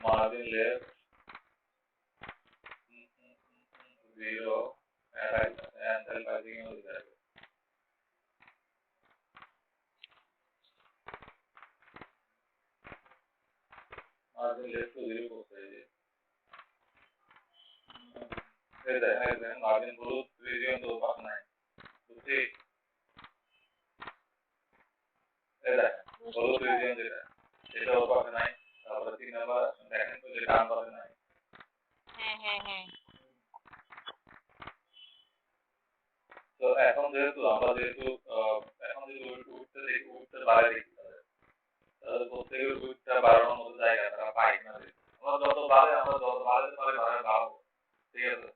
margin left 0 and padding হয়ে যাবে, margin left to 0 করতে হবে, এই দেখেন margin পুরো রিজিয়ন তো পাস নাই, বুঝছি? এই দেখেন পুরো রিজিয়ন যেটা সেটাও পাস নাই, তারপরে 3 নাম্বার দেখেন তো যে ডান পাশে নাই। হ্যাঁ হ্যাঁ হ্যাঁ, তো এখন যেহেতু উঠতে বাড়াই দেখি, তাহলে প্রত্যেকের উইথটা বাড়ানোর মতো জায়গা তারা পাই না, আমরা যত বাড়াতে পারি বাড়াবো, ঠিক আছে?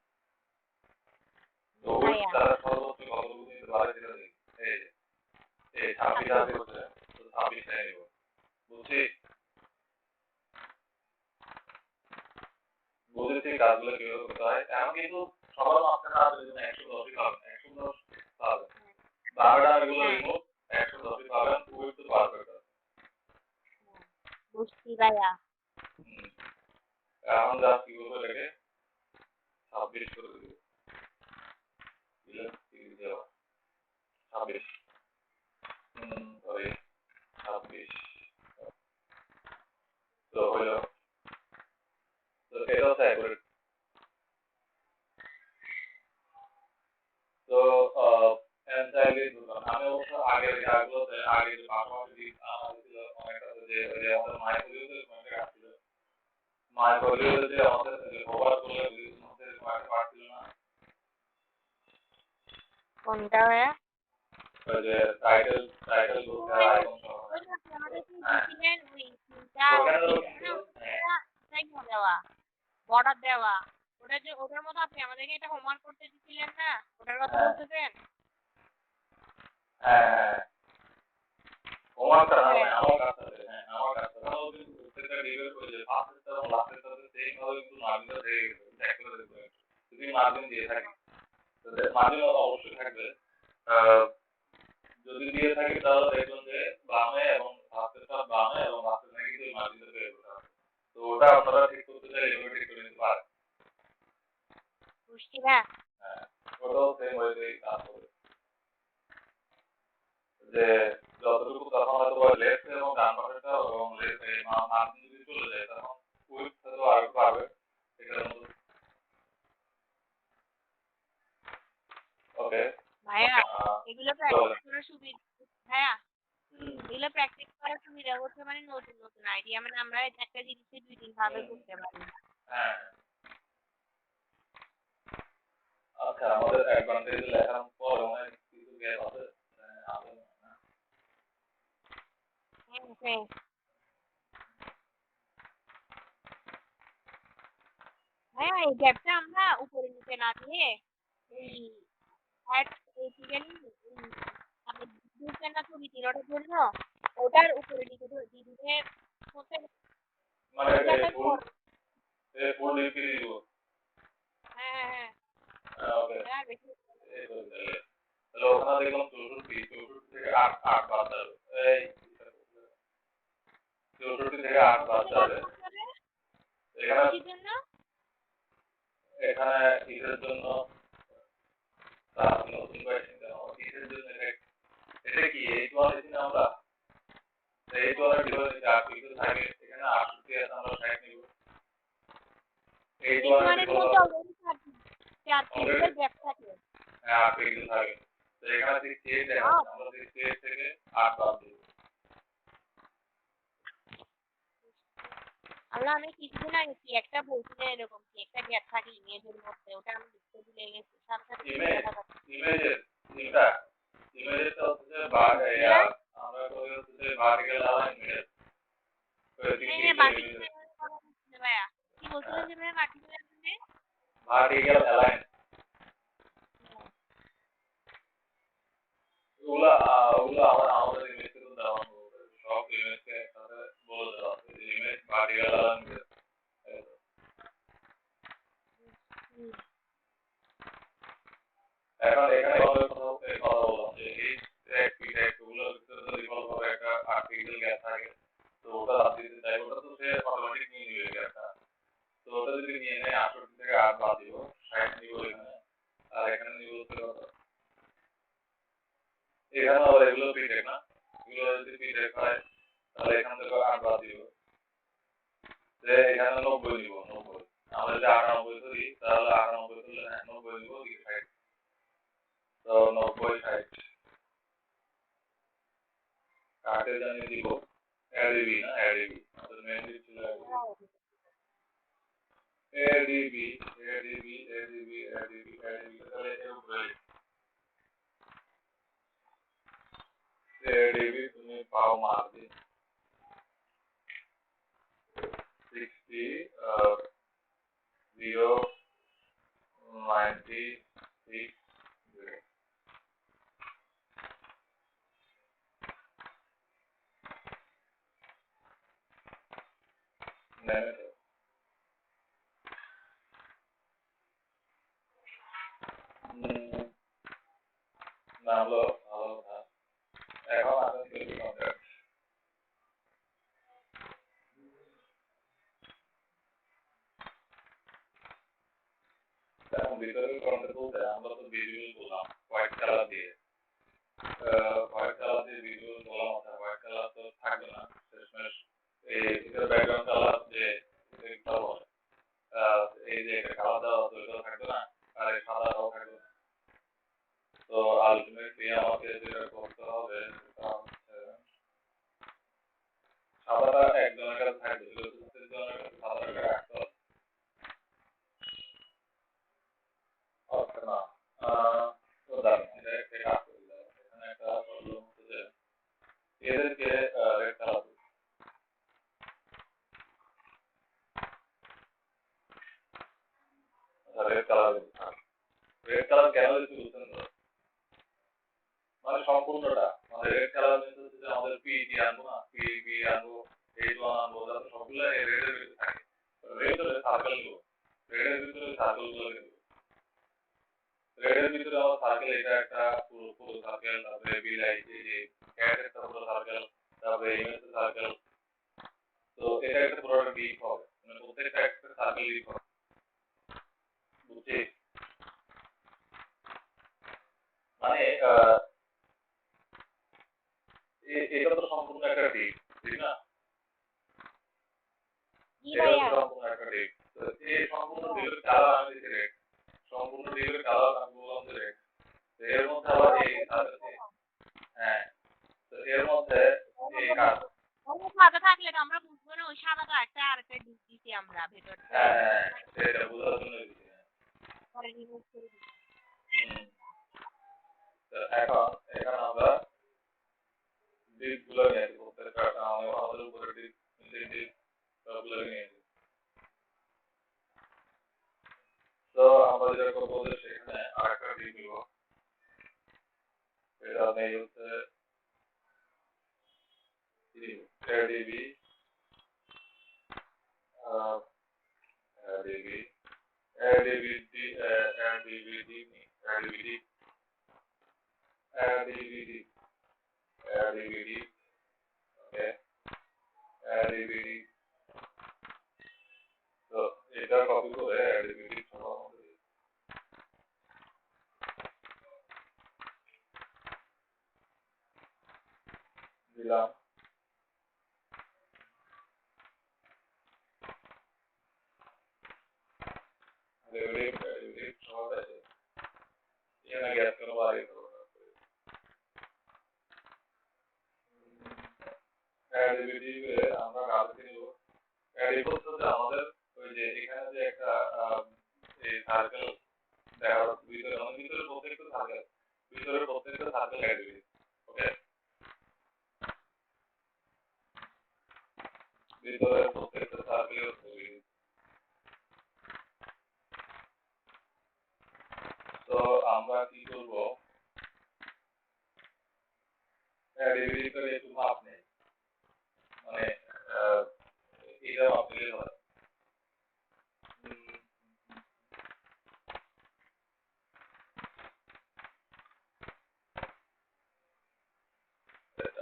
তো উইথ তারা সর্বোচ্চ কতটুকু নিতে পারে সেটা দেখি, এই যে এই 26 আছে হচ্ছে, তো 26 টাই নিব, বুঝছি? বুঝেছি কাজগুলো কিভাবে করতে হয়, এখন কিন্তু সবার মাঝখানে আছে যদি 110ই পাবেন, 110 পাবেন, বারোটা এগুলো রিমুভ, 110ই পাবেন, উইথ তো পারফেক্ট আছে। বুঝছি ভাইয়া। এখন যা কি করবো এটাকে 26 করে দিব, 26 সরি 26, তো হইলো, তো এটা হচ্ছে অ্যাকুরেট, আগের জায়গাগুলোতে আগে যে পাশাপাশি আমাদের ছিল অনেকটা যে আমাদের মায়ের পরিবারের অনেকটা গাছ ছিল মায়ের পরিবারের যে আমাদের যে কভার করলে আমাদের মায়ের পাঠ ছিল না কোনটা ভাইয়া ওই যে টাইটেল বলতে আইকন সহ আমাদের কি দিছিলেন ওই তিনটা দেওয়া বর্ডার দেওয়া ওটা যে ওটার মতো আপনি আমাদেরকে এটা হোমওয়ার্ক করতে দিছিলেন না ওটার কথা বলতেছেন হ্যাঁ হোমওয়ার্কটা আমার কাছে আমার কাছে প্রত্যেকটা ডিবেট করে যে ফার্স্ট এবং লাস্টের সাথে সেম ভাবে কিন্তু মার্জিনটা থেকে গেছে চেক করে দেখবেন যদি মার্জিন দিয়ে থাকে মার্জিন অবশ্যই থাকবে যদি দিয়ে থাকে তাহলে দেখবেন যে বামে এবং ফার্স্টেরটা বামে এবং লাস্টের থেকে কিন্তু মার্জিনটা পেয়ে যেতে হবে তো ওটা আপনারা ঠিক করতে চাইলে এভাবে ঠিক করে নিতে পারেন বুঝছি না হ্যাঁ ওটাও সেম ওয়েতেই কাজ করবে যে যতটুকু তখন হয়তো লেফট এবং ডান পাশেটা এবং মার্জিন যদি চলে যায় তখন উইথ হয়তো আরো পারবে এটার মধ্যে ওকে ভাইয়া এগুলো প্র্যাকটিস করার সুবিধা ভাইয়া এগুলো প্র্যাকটিস করার সুবিধা হচ্ছে মানে নতুন নতুন আইডিয়া মানে আমরা একটা জিনিসকে 2-3 ভাবে করতে পারি হ্যাঁ আচ্ছা আমাদের অ্যাডভান্টেজ লেখার পর অনেক কিছু গ্যাপ আছে ভাইয়া এই গ্যাপটা আমরা উপরে নিচে না দিয়ে এই অ্যাড বেসিক্যালি আমি বুঝছেন না ছবি তিনটার জন্য ওটার উপরে নিচে দিয়ে দিলে হচ্ছে মানে ফুল লিখে দিব হ্যাঁ ওকে হ্যাঁ বেশি তাহলে ওখানে দেখলাম 64 থেকে 8 বাদ যাবে এই 64 থেকে 8 বাদ যাবে এখানে কিসের জন্য নতুন কোয়েশ্চেন কেন কিসের জন্য এটা কি এই তো আছি না আমরা এই তো আর ডিভাইস যা কিছু থাকে এখানে 68 আছে আমরা 60 নিব এই তো আর চার পিক্সেল গ্যাপ থাকে হ্যাঁ পিক্সেল থাকে তো এখানে 68 দেখা আমরা 68 থেকে 8 বাদ দিব আল্লাহ আমি কিছুদিন আগে কি একটা বলছিলেন এরকম কি একটা গ্যাপ থাকে ইমেজের মধ্যে ওটা আমি লিখতে ভুলে গেছি ইমেজটা হচ্ছে আমরা করি হচ্ছে ভার্টিক্যাল অ্যালাইনমেন্ট ভাইয়া কি বলছিলেন যে ভাইয়া ভার্টিক্যাল অ্যালাইন ওগুলা আমাদের ইমেজ থেকে দেওয়া সব ইমেজকে একসাথে বলে দেওয়া ইমেজ ভার্টিক্যাল অ্যালাইনমেন্ট এখন এখানে কথা বললাম যে এই ওগুলোর ভিতরে যদি কোনো একটা আর্টিকেল গ্যাপ থাকে তো ওটা দিতে চাই ওটা তো সে অটোমেটিক নিয়ে নিবে গ্যাপটা তো ওটা যদি নিয়ে নেয় 68 থেকে 8 বাদ দিব 60 নিব এখানে আর এখানে নিব হচ্ছে এখানে আবার এগুলো পিটেক না এগুলো যদি পিটেক হয় তাহলে এখান থেকে 8 বাদ দিব যে এখানে 90 নিব 90 আমরা যদি 98 ধরি তাহলে 98 ধরলে 90 নিব 60 তো 90 60 কাটে জানিয়ে দিব এডিবি না এডিবি আমাদের মেন ছিল এডিবি তাহলে এর উপরে এডিবি তুমি পাও মার্জিন 60 0 96 নামলো ভালো কথা এখন আসেন কিছু কন্ট্যাক্ট এখন ভিতরের কন্ট্যাক্ট বলতে আমরা তো ভিজুয়াল বললাম হোয়াইট কালার দিয়ে ভিজুয়াল বললাম হোয়াইট কালার তো থাকবে না শেষমেশ এটার ব্যাকগ্রাউন্ড কালার যে এই যে একটা কালার দেওয়া আছে ওইটাও থাকবে না আর এই সাদাটাও থাকবে না তো আলটিমেটলি আমাকে যেটা করতে হবে রেড কালার রেড কালার কেন দিচ্ছি বুঝছেন তো মানে সম্পূর্ণটা মানে রেড কালার হচ্ছে যে আমাদের পিইটি আনবো না পিইপি আনবো এইচ1 আনবো যাতে সবগুলো রেডের ভিতরে থাকে রেডের সার্কেল নিব রেডের ভিতরে সার্কেল গুলো নিব রেডের ভিতরে আমার সার্কেল এটা একটা পুরো পুরো সার্কেল তারপরে বিলাই এই যে ক্যাট একটা পুরো সার্কেল তারপরে ইমেজ সার্কেল তো এটা একটা পুরো একটা ডিপ হবে মানে প্রত্যেকটা একটা সার্কেল ডিপ হবে বুঝছি মানে এটা তো সম্পূর্ণ একটা ডিপ ঠিক না এটা তো সম্পূর্ণ একটা ডিপ তো এই সম্পূর্ণ ডিপের কালার আমি দিচ্ছি রেড সম্পূর্ণ ডিপের কালার আমি বললাম যে রেড এর মধ্যে আবার এই হ্যাঁ তো এর মধ্যে এই কাজ সাদা থাকলে তো আমরা বুঝবো না ওই সাদাটা একটা আরেকটা ডিপ দিছি আমরা ভেতরে হ্যাঁ সেটা বোঝার জন্য দিচ্ছি পরে রিমুভ করে দিই তো এখন এখানে আমরা ডিপ গুলো নিয়ে প্রত্যেকটা আমাদের উপরে ডিপ ডিপ সবগুলো নিয়ে তো আমরা যেটা করবো যে সেখানে আরেকটা ডিপ নিব এটা নেই হচ্ছে ADB ADB ADBD ADBD ADBD ADBD ADBD okay ADBD তো এটা কপি করে ADBD দিলাম ADBD সহজ আছে এখানে গ্যাস কেন বাড়িয়ে দেবো ADBD আমরা কালকে নিব ADBD হচ্ছে আমাদের ওই যে এখানে যে একটা এই সার্কেল দেখা যাচ্ছে ভিতরে মানে ভিতরে প্রত্যেকটা সার্কেল ভিতরে প্রত্যেকটা সার্কেল ADBD ওকে ভিতরে প্রত্যেকটা সার্কেল তো আমরা কি করব ADBD করে একটু মাপ নেই মানে এটা মাপ নিলে হয় এটা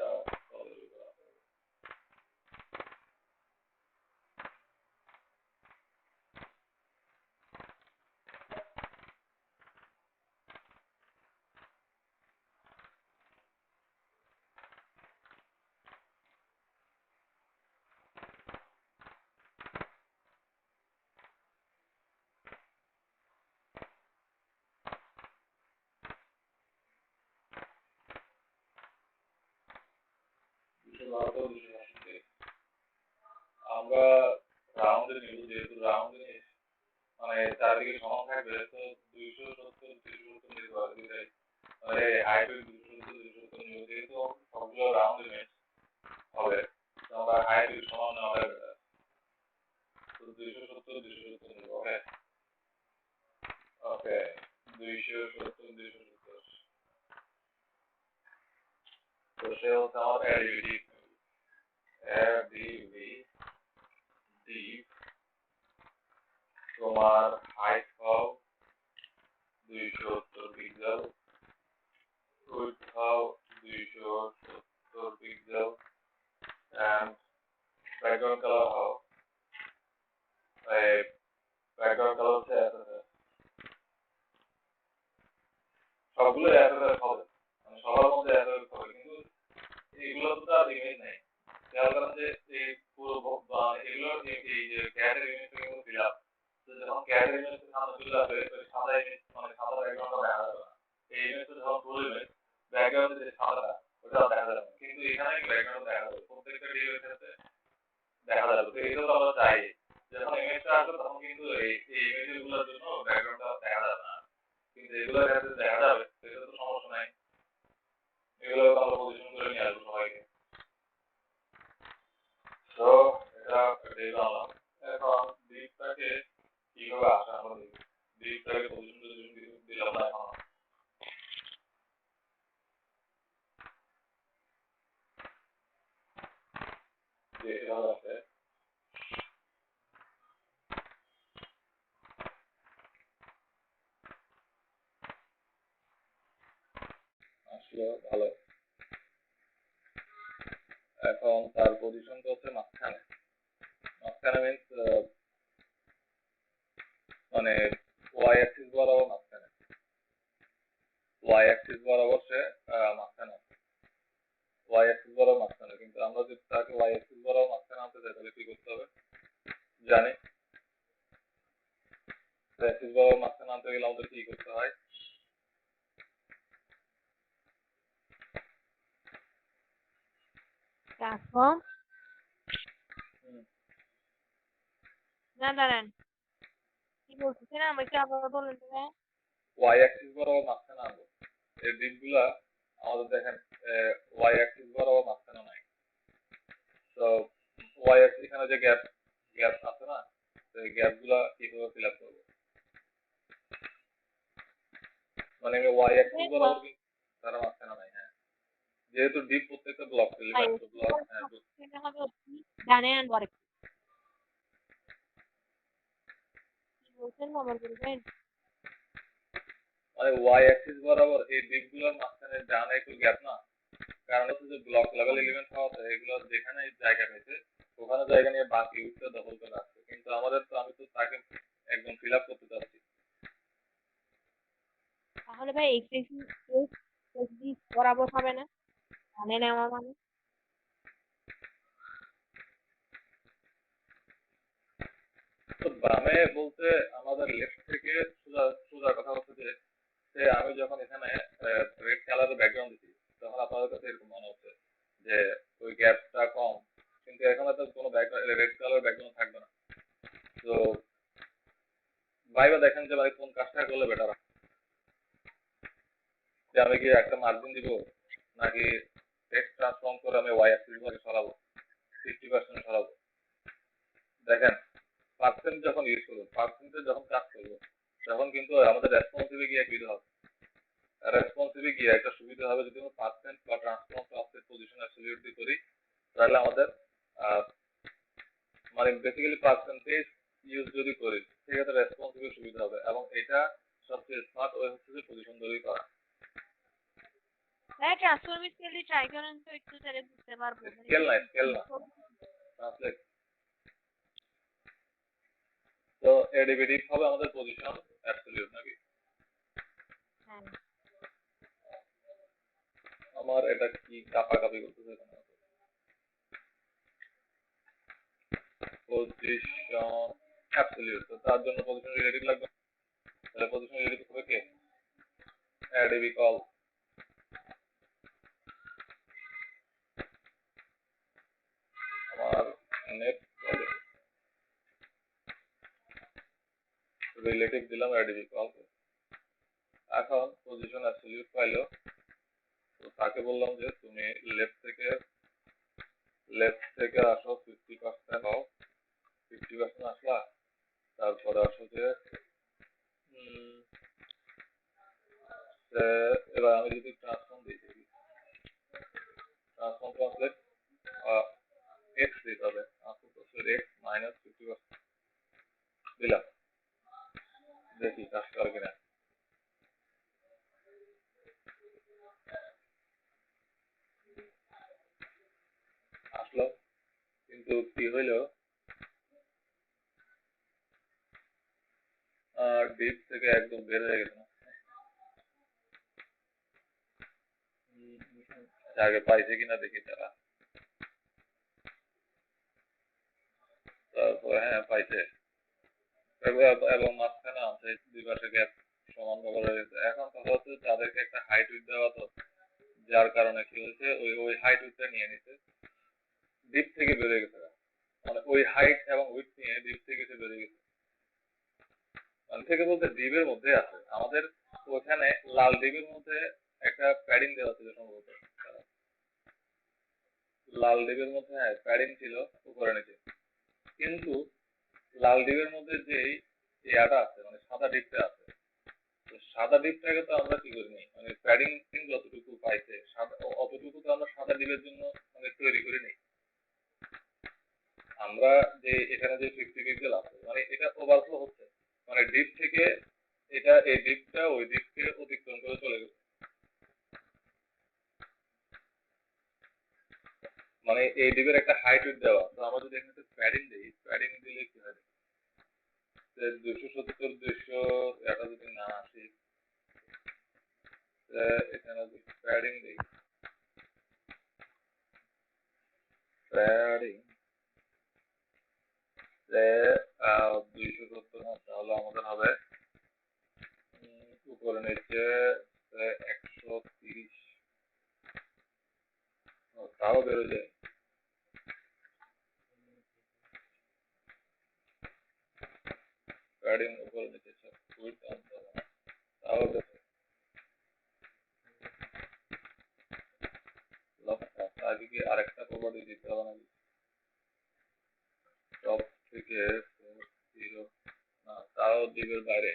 আমরা রাউন্ডে নিব যেহেতু রাউন্ডে মানে চারদিকে সমান থাকবে তো 270 270 নিতে পারবে দুটাই মানে হাইট 270 270 নিব যেহেতু সবগুলো রাউন্ডে ম্যাচ হবে তো আমরা হাইট সমান নেওয়াটা বেটার তো 270 270 নিব ওকে ওকে 270 270 তো সে হচ্ছে আমার ADBD তোমার হাইট পাও 270 পিক্সেল উইডথ পাও 270 পিক্সেল and background color পাও background color হচ্ছে সবগুলো SSS হবে মানে সবার মধ্যে SSS হবে কিন্তু এগুলো তো আর ইমেজ নেই খেয়াল করেন যে এই পুরো এগুলো এই যে ক্যাটের ইমেজটা কিন্তু ফিল আপ যখন ক্যাটের ইমেজটা সামনে চলে আসবে সাদা ইমেজ মানে সাদা ব্যাকগ্রাউন্ডটা দেখা যাবে না এই ইমেজটা যখন ফুল ইমেজ ব্যাকগ্রাউন্ডে যে সাদাটা ওটা দেখা যাবে না কিন্তু এখানে ব্যাকগ্রাউন্ড দেখা যাবে প্রত্যেকটা ডিএর ক্ষেত্রে দেখা যাবে তো এইগুলো তো আমরা চাই যখন ইমেজটা আসবে তখন কিন্তু এই ইমেজগুলোর জন্য ব্যাকগ্রাউন্ডটা দেখা যাবে না কিন্তু এগুলোর ক্ষেত্রে দেখা যাবে সেটা তো সমস্যা নাই এগুলো আমরা পজিশন করে নিয়ে আসবো সবাইকে তো এটা দেখলাম এখন ডিপটাকে কিভাবে আসে আমরা দেখি আসলো ভালো। এখন তার পজিশনটা হচ্ছে মাঝখানে। মাঝখানে মিন্স মানে ওয়াই অ্যাক্সিস বরাবর মাঝখানে, ওয়াই অ্যাক্সিস বরাবর সে মাঝখানে, ওয়াই অ্যাক্সিস বরাবর মাঝখানে। কিন্তু আমরা যদি তাকে ওয়াই অ্যাক্সিস বরাবর মাঝখানে আনতে চাই তাহলে কি করতে হবে জানি? অ্যাক্সিস বরাবর মাঝখানে আনতে গেলে আমাদের কি করতে হয়? ট্রান্সফর্ম না দাঁড়ান, কি বলতেছেন আমাকে আবার বলেন তো ভাই। ওয়াই অ্যাক্সিস বরাবর মাঝখানে আনবো। এই দিকগুলা আমাদের দেখেন ওয়াই অ্যাক্সিস বরাবর মাঝখানে নাই। তো ওয়াই অ্যাক্সিস এখানে যে গ্যাপ গ্যাপ আছে না, সেই গ্যাপগুলা কিভাবে ফিল আপ করবো? মানে আমি ওয়াই অ্যাক্সিস বরাবর কিন্তু তারা মাঝখানে নাই। হ্যাঁ, যেহেতু ডিপ প্রত্যেকটা ব্লক এলিমেন্ট তো ব্লক, হ্যাঁ সেটা হবে ডানে আনবো আরেকটু। কি বলছেন আবার বলবেন? মানে ওয়াই অ্যাক্সিস বরাবর এই দিকগুলোর মাঝখানে ডানে একটু গ্যাপ না, কারণ হচ্ছে যে ব্লক লেভেল এলিমেন্ট হওয়াতে এগুলো যেখানে জায়গা পেয়েছে ওখানে জায়গা নিয়ে বাকি উঠতে দখল করে রাখছে। কিন্তু আমাদের তো আমি তো তাকে একদম ফিল আপ করতে চাচ্ছি। তাহলে ভাই এক্স বরাবর হবে না, ডানে নেওয়া মানে। তো বামে বলতে আমাদের লেফট থেকে সোজা সোজা কথা হচ্ছে যে আমি যখন এখানে রেড কালারের ব্যাকগ্রাউন্ড দিচ্ছি তখন আপনাদের কাছে এরকম মনে হচ্ছে যে ওই গ্যাপটা কম, কিন্তু এখানে তো কোনো রেড কালার ব্যাকগ্রাউন্ড থাকবে না। তো ভাইবা দেখেন যে ভাই কোন কাজটা করলে বেটার হয়, যে আমি কি একটা মার্জিন দিব নাকি টেক্সট ট্রান্সফর্ম করে আমি ওয়াই অ্যাক্সিস ভাগে সরাবো, 50% সরাবো। দেখেন পার্সেন্ট যখন ইউজ করবো, পার্সেন্টে যখন কাজ করবো তখন কিন্তু আমাদের রেসপন্সিভে গিয়ে সুবিধা হবে। রেসপন্সিভে গিয়ে একটা সুবিধা হবে যদি আমরা পার্সেন্ট বা ট্রান্সফর্ম ক্লাসের পজিশন অ্যাবসলিউট দিয়ে করি, তাহলে আমাদের মানে বেসিক্যালি পার্সেন্টেজ ইউজ যদি করি সেক্ষেত্রে রেসপন্সিভে সুবিধা হবে, এবং এটা সবচেয়ে স্মার্ট ওয়ে হচ্ছে যে পজিশন ধরেই করা। হ্যাঁ, ট্রান্সফর্ম স্কেল দিয়ে ট্রাই করেন তো একটু, তাহলে বুঝতে পারবো। স্কেল না ট্রান্সলেট। তো এডিবিডি হবে আমাদের পজিশন অ্যাবসলিউট নাকি? হ্যাঁ, আমার এটা কি কাপাকাপি করতেছে কেন? পজিশন অ্যাবসলিউট, তো তার জন্য পজিশন রিলেটিভ লাগবে। তাহলে পজিশন রিলেটিভ হবে কে? ADB call. আমার নেট রিলেটিভ দিলাম এডিবি কল। এখন পজিশন অ্যাবসলিউট পাইলো, তো তাকে বললাম যে তুমি লেফট থেকে আসো 50% হও, 50% আসলা, তারপরে আসো যে এবার আমি যদি ট্রান্সফর্ম দিই, ট্রান্সফর্ম ট্রান্সলেট এক্স দিতে হবে, এক্স মাইনাস 50% দিলাম, দেখি কাজ করে কিনা। আসলো, কিন্তু কি হইলো ডিপ থেকে একদম বের হয়ে গেছে না। আগে পাইছে কিনা দেখি তারা। তারপরে হ্যাঁ পাইছে, এবং মাঝখানে আছে দুই পাশে গ্যাপ সমান ব্যবহার হয়ে গেছে। এখন কথা হচ্ছে তাদেরকে একটা হাইট উইথ দেওয়া, তো যার কারণে কি হয়েছে ওই হাইট উইথটা নিয়ে নিতে ডিপ থেকে বেরিয়ে গেছে, মানে ওই হাইট এবং উইথ নিয়ে ডিপ থেকে সে বেরিয়ে গেছে। মানে থেকে বলতে ডিপের মধ্যে আছে আমাদের ওখানে লাল ডিপের মধ্যে একটা প্যাডিং দেওয়া ছিল সম্ভবত, লাল ডিপের মধ্যে হ্যাঁ প্যাডিং ছিল উপরে নিচে, কিন্তু লাল ডিপের মধ্যে যেই ইয়াটা আছে মানে সাদা ডিপটা আছে, তো সাদা ডিপটাকে তো আমরা কি করিনি, মানে প্যাডিং যতটুকু পাইছে অতটুকু তো আমরা সাদা ডিপের জন্য মানে তৈরি করিনি। আমরা যে এখানে যে 50 পিক্সেল আছে মানে এটা ওভারফ্লো হচ্ছে, মানে ডিপ থেকে এটা এই ডিপটা ওই ডিপকে অতিক্রম করে চলে গেছে। মানে এই ডিপের একটা হাইট দেওয়া, তো আমরা যদি এখানে প্যাডিং দিই, প্যাডিং দিলে কি হয়, 270 200 এটা যদি না আসে, এখানে যদি প্যাডিং দিই, প্যাডিং 270 না, তাহলে আমাদের হবে উপরে নিচে 130, তাও বেরো যায়। প্যাডিং উপরে নিচে উইথ আনতে হবে না, তাও বেরো। আগে কি আরেকটা প্রপার্টি দিতে হবে না, টপ থেকে 0 না, তাও দিবের বাইরে।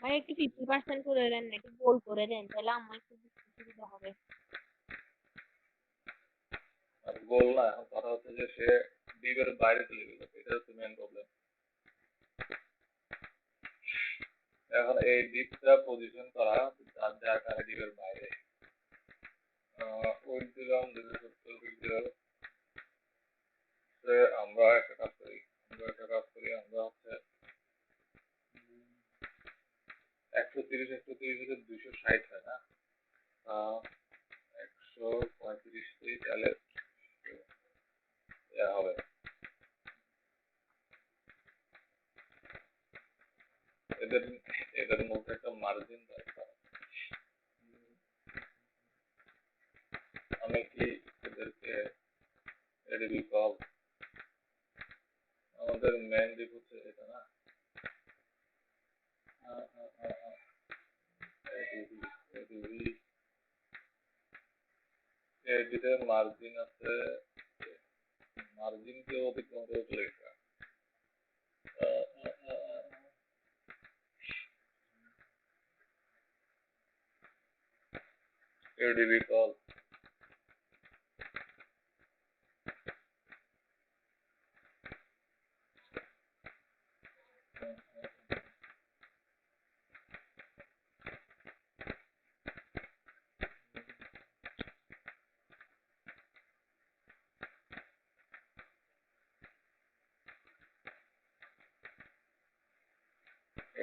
ভাই একটু 50% করে দেন না, একটু গোল করে দেন, তাহলে আমার একটু বুঝতে সুবিধা হবে। গোল না, এখন কথা হচ্ছে যে সে ডিপের বাইরে চলে গেল, এটা হচ্ছে মেন প্রবলেম। এখন এই ডিপটা পজিশন করা যার কারণে ডিপের বাইরে ওই দিলাম আমরা একটা কাজ করি, আমরা হচ্ছে 130 130 260 হয় না, 135 তাহলে হবে। এদের এদের মধ্যে একটা মার্জিন দরকার। আমি কি এদেরকে এডিবি কল, আমাদের মেন ডিপ হচ্ছে এটা না, এডিবিতে মার্জিন আছে, মার্জিনকে অতিক্রম করে চলে গেছে। ADB call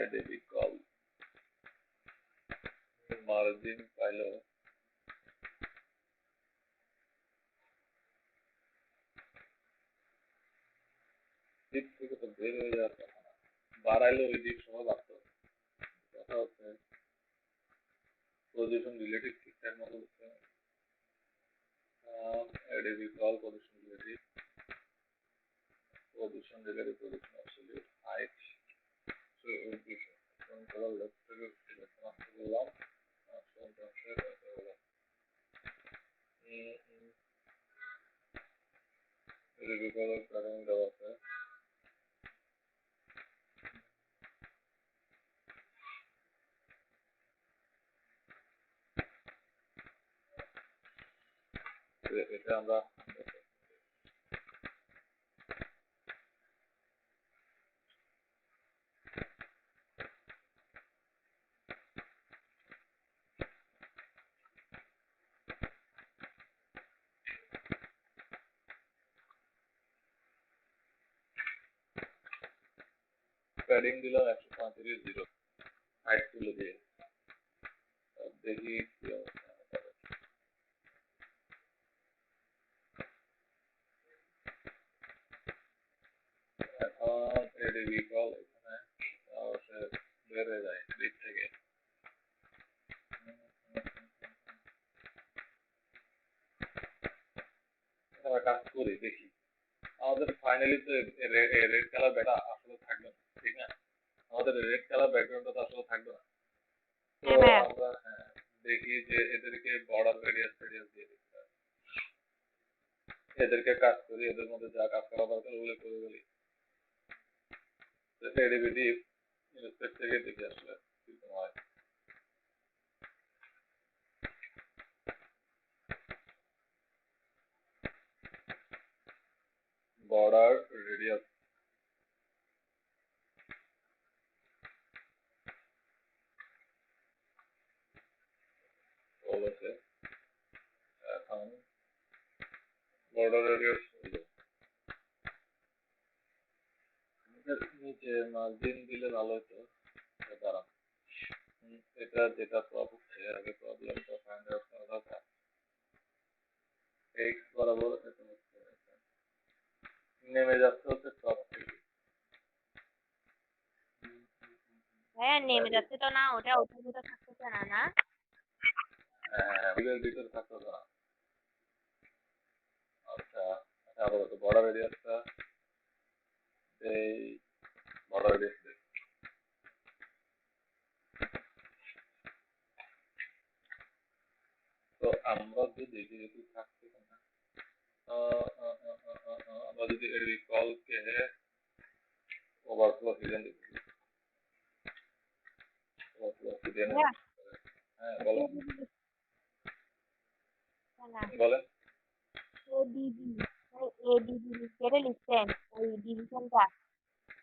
ADB call margin পাইলো, ডিপ থেকে তো বের হয়ে যাওয়ার কথা না, বাড়াইলে ওই ডিপ সহ বাড়তো। কথা হচ্ছে পজিশন রিলেটিভ ঠিকঠাক মতো হচ্ছে, ADB call position relative position absolute height, so এই বিষয় কন্ট্রোল লেফট থেকে সিলেকশন আসতে বললাম, এডিবি কল প্যাটার্ন দেওয়া আছে, এটা আমরা প্যাডিং দিলাম 135 0 হাইট তুলে দিয়ে, দেখি কি অবস্থা। এখন এডিবি কল এখানে বের হয়ে যায় ডিপ থেকে। আমরা কাজ করি দেখি, আমাদের ফাইনালি তো রেড কালার ব্যাটা আসলে থাকবে না, ঠিক না, আমাদের রেড কালার ব্যাকগ্রাউন্ডটা তো আসলে থাকবে না। তো আমরা দেখি যে এদেরকে বর্ডার রেডিয়াস দিয়ে দিই, এদেরকে কাজ করি, এদের মধ্যে যা কাজ করা দরকার ওগুলো করে বলি, এডিবিটি ইনস্পেক্ট থেকে দেখে আসলে কি হয়। বর্ডার রেডিয়াস বলেছে বর্ডার রেডিয়াস নিচে মার্জিন দিলে ভালো হতো। দাঁড়ান, এটা যেটা হচ্ছে আগে প্রবলেমটা ফাইন্ড আউট করা দরকার। এক্স বরাবর এটা হচ্ছে নেমে যাচ্ছে হচ্ছে টপ থেকে। হ্যাঁ নেমে যাচ্ছে তো না, ওটার ভিতরে থাকতেছে না না। হ্যাঁ ভিতরে থাকতে হবে না। আচ্ছা আপাতত বর্ডার রেডিয়াসটা এই বর্ডার রেডিয়াস তো আমরা যদি যেহেতু থাকতেছে না আমরা যদি রিকলকে ওভারফ্লো হিডেন দিতে ওভারফ্লো হিডেন। হ্যাঁ বলেন বলেন। এডিবি লিখছেন ওই ডিভিশনটা,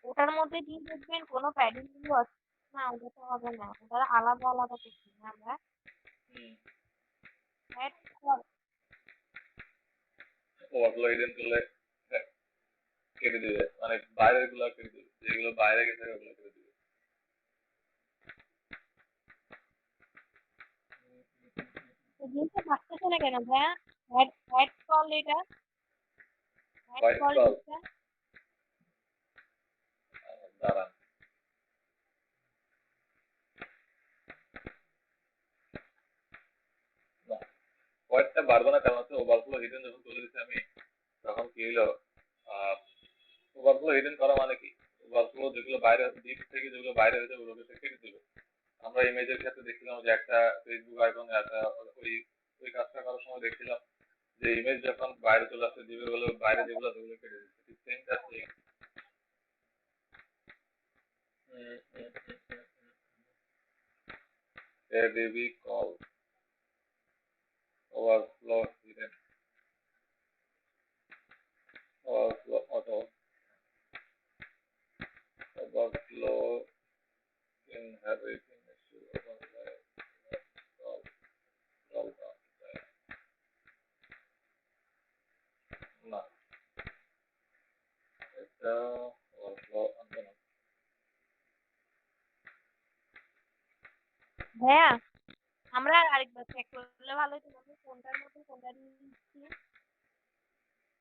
ওটার মধ্যে দিয়ে দেখবেন কোনো প্যাডিং গুলো আছে না, ওটা তো হবে না, ওটা আলাদা আলাদা করছি না আমরা। ওভারফ্লো হিডেন করলে কেটে দিবে, মানে বাইরের গুলা কেটে দিবে, যেগুলো বাইরে গেছে ওগুলো কেটে দিবে। জিনিসটা থাকতেছে না কেন ভাইয়া? হেড কল এটা, হেড কল দিচ্ছে। দাঁড়ান কয়েকটা বাড়বে না, কারণ হচ্ছে ওভারফ্লো হিডেন যখন তুলে দিচ্ছি আমি তখন কি হইলো, ওভারফ্লো হিডেন করা মানে কি, ওভারফ্লো যেগুলো বাইরে ডিপ থেকে যেগুলো বাইরে হয়েছে ওগুলোকে কেটে দিবে। আমরা ইমেজের ক্ষেত্রে দেখছিলাম যে একটা ফেসবুক আইকনে একটা ওই কাজটা করার সময় দেখছিলাম যে ইমেজ যখন বাইরে চলে আসছে যেগুলো বাইরে যেগুলো সেগুলো কেটে দিচ্ছে, ঠিক সেম কাজ ADB call overflow hidden overflow auto overflow inherit issue overflow call call না এটা overflow আনবে না। ভাইয়া আমরা আরেকবার চেক করলে ভালো হতো, আমরা কোনটার মধ্যে কোনটা দিচ্ছি।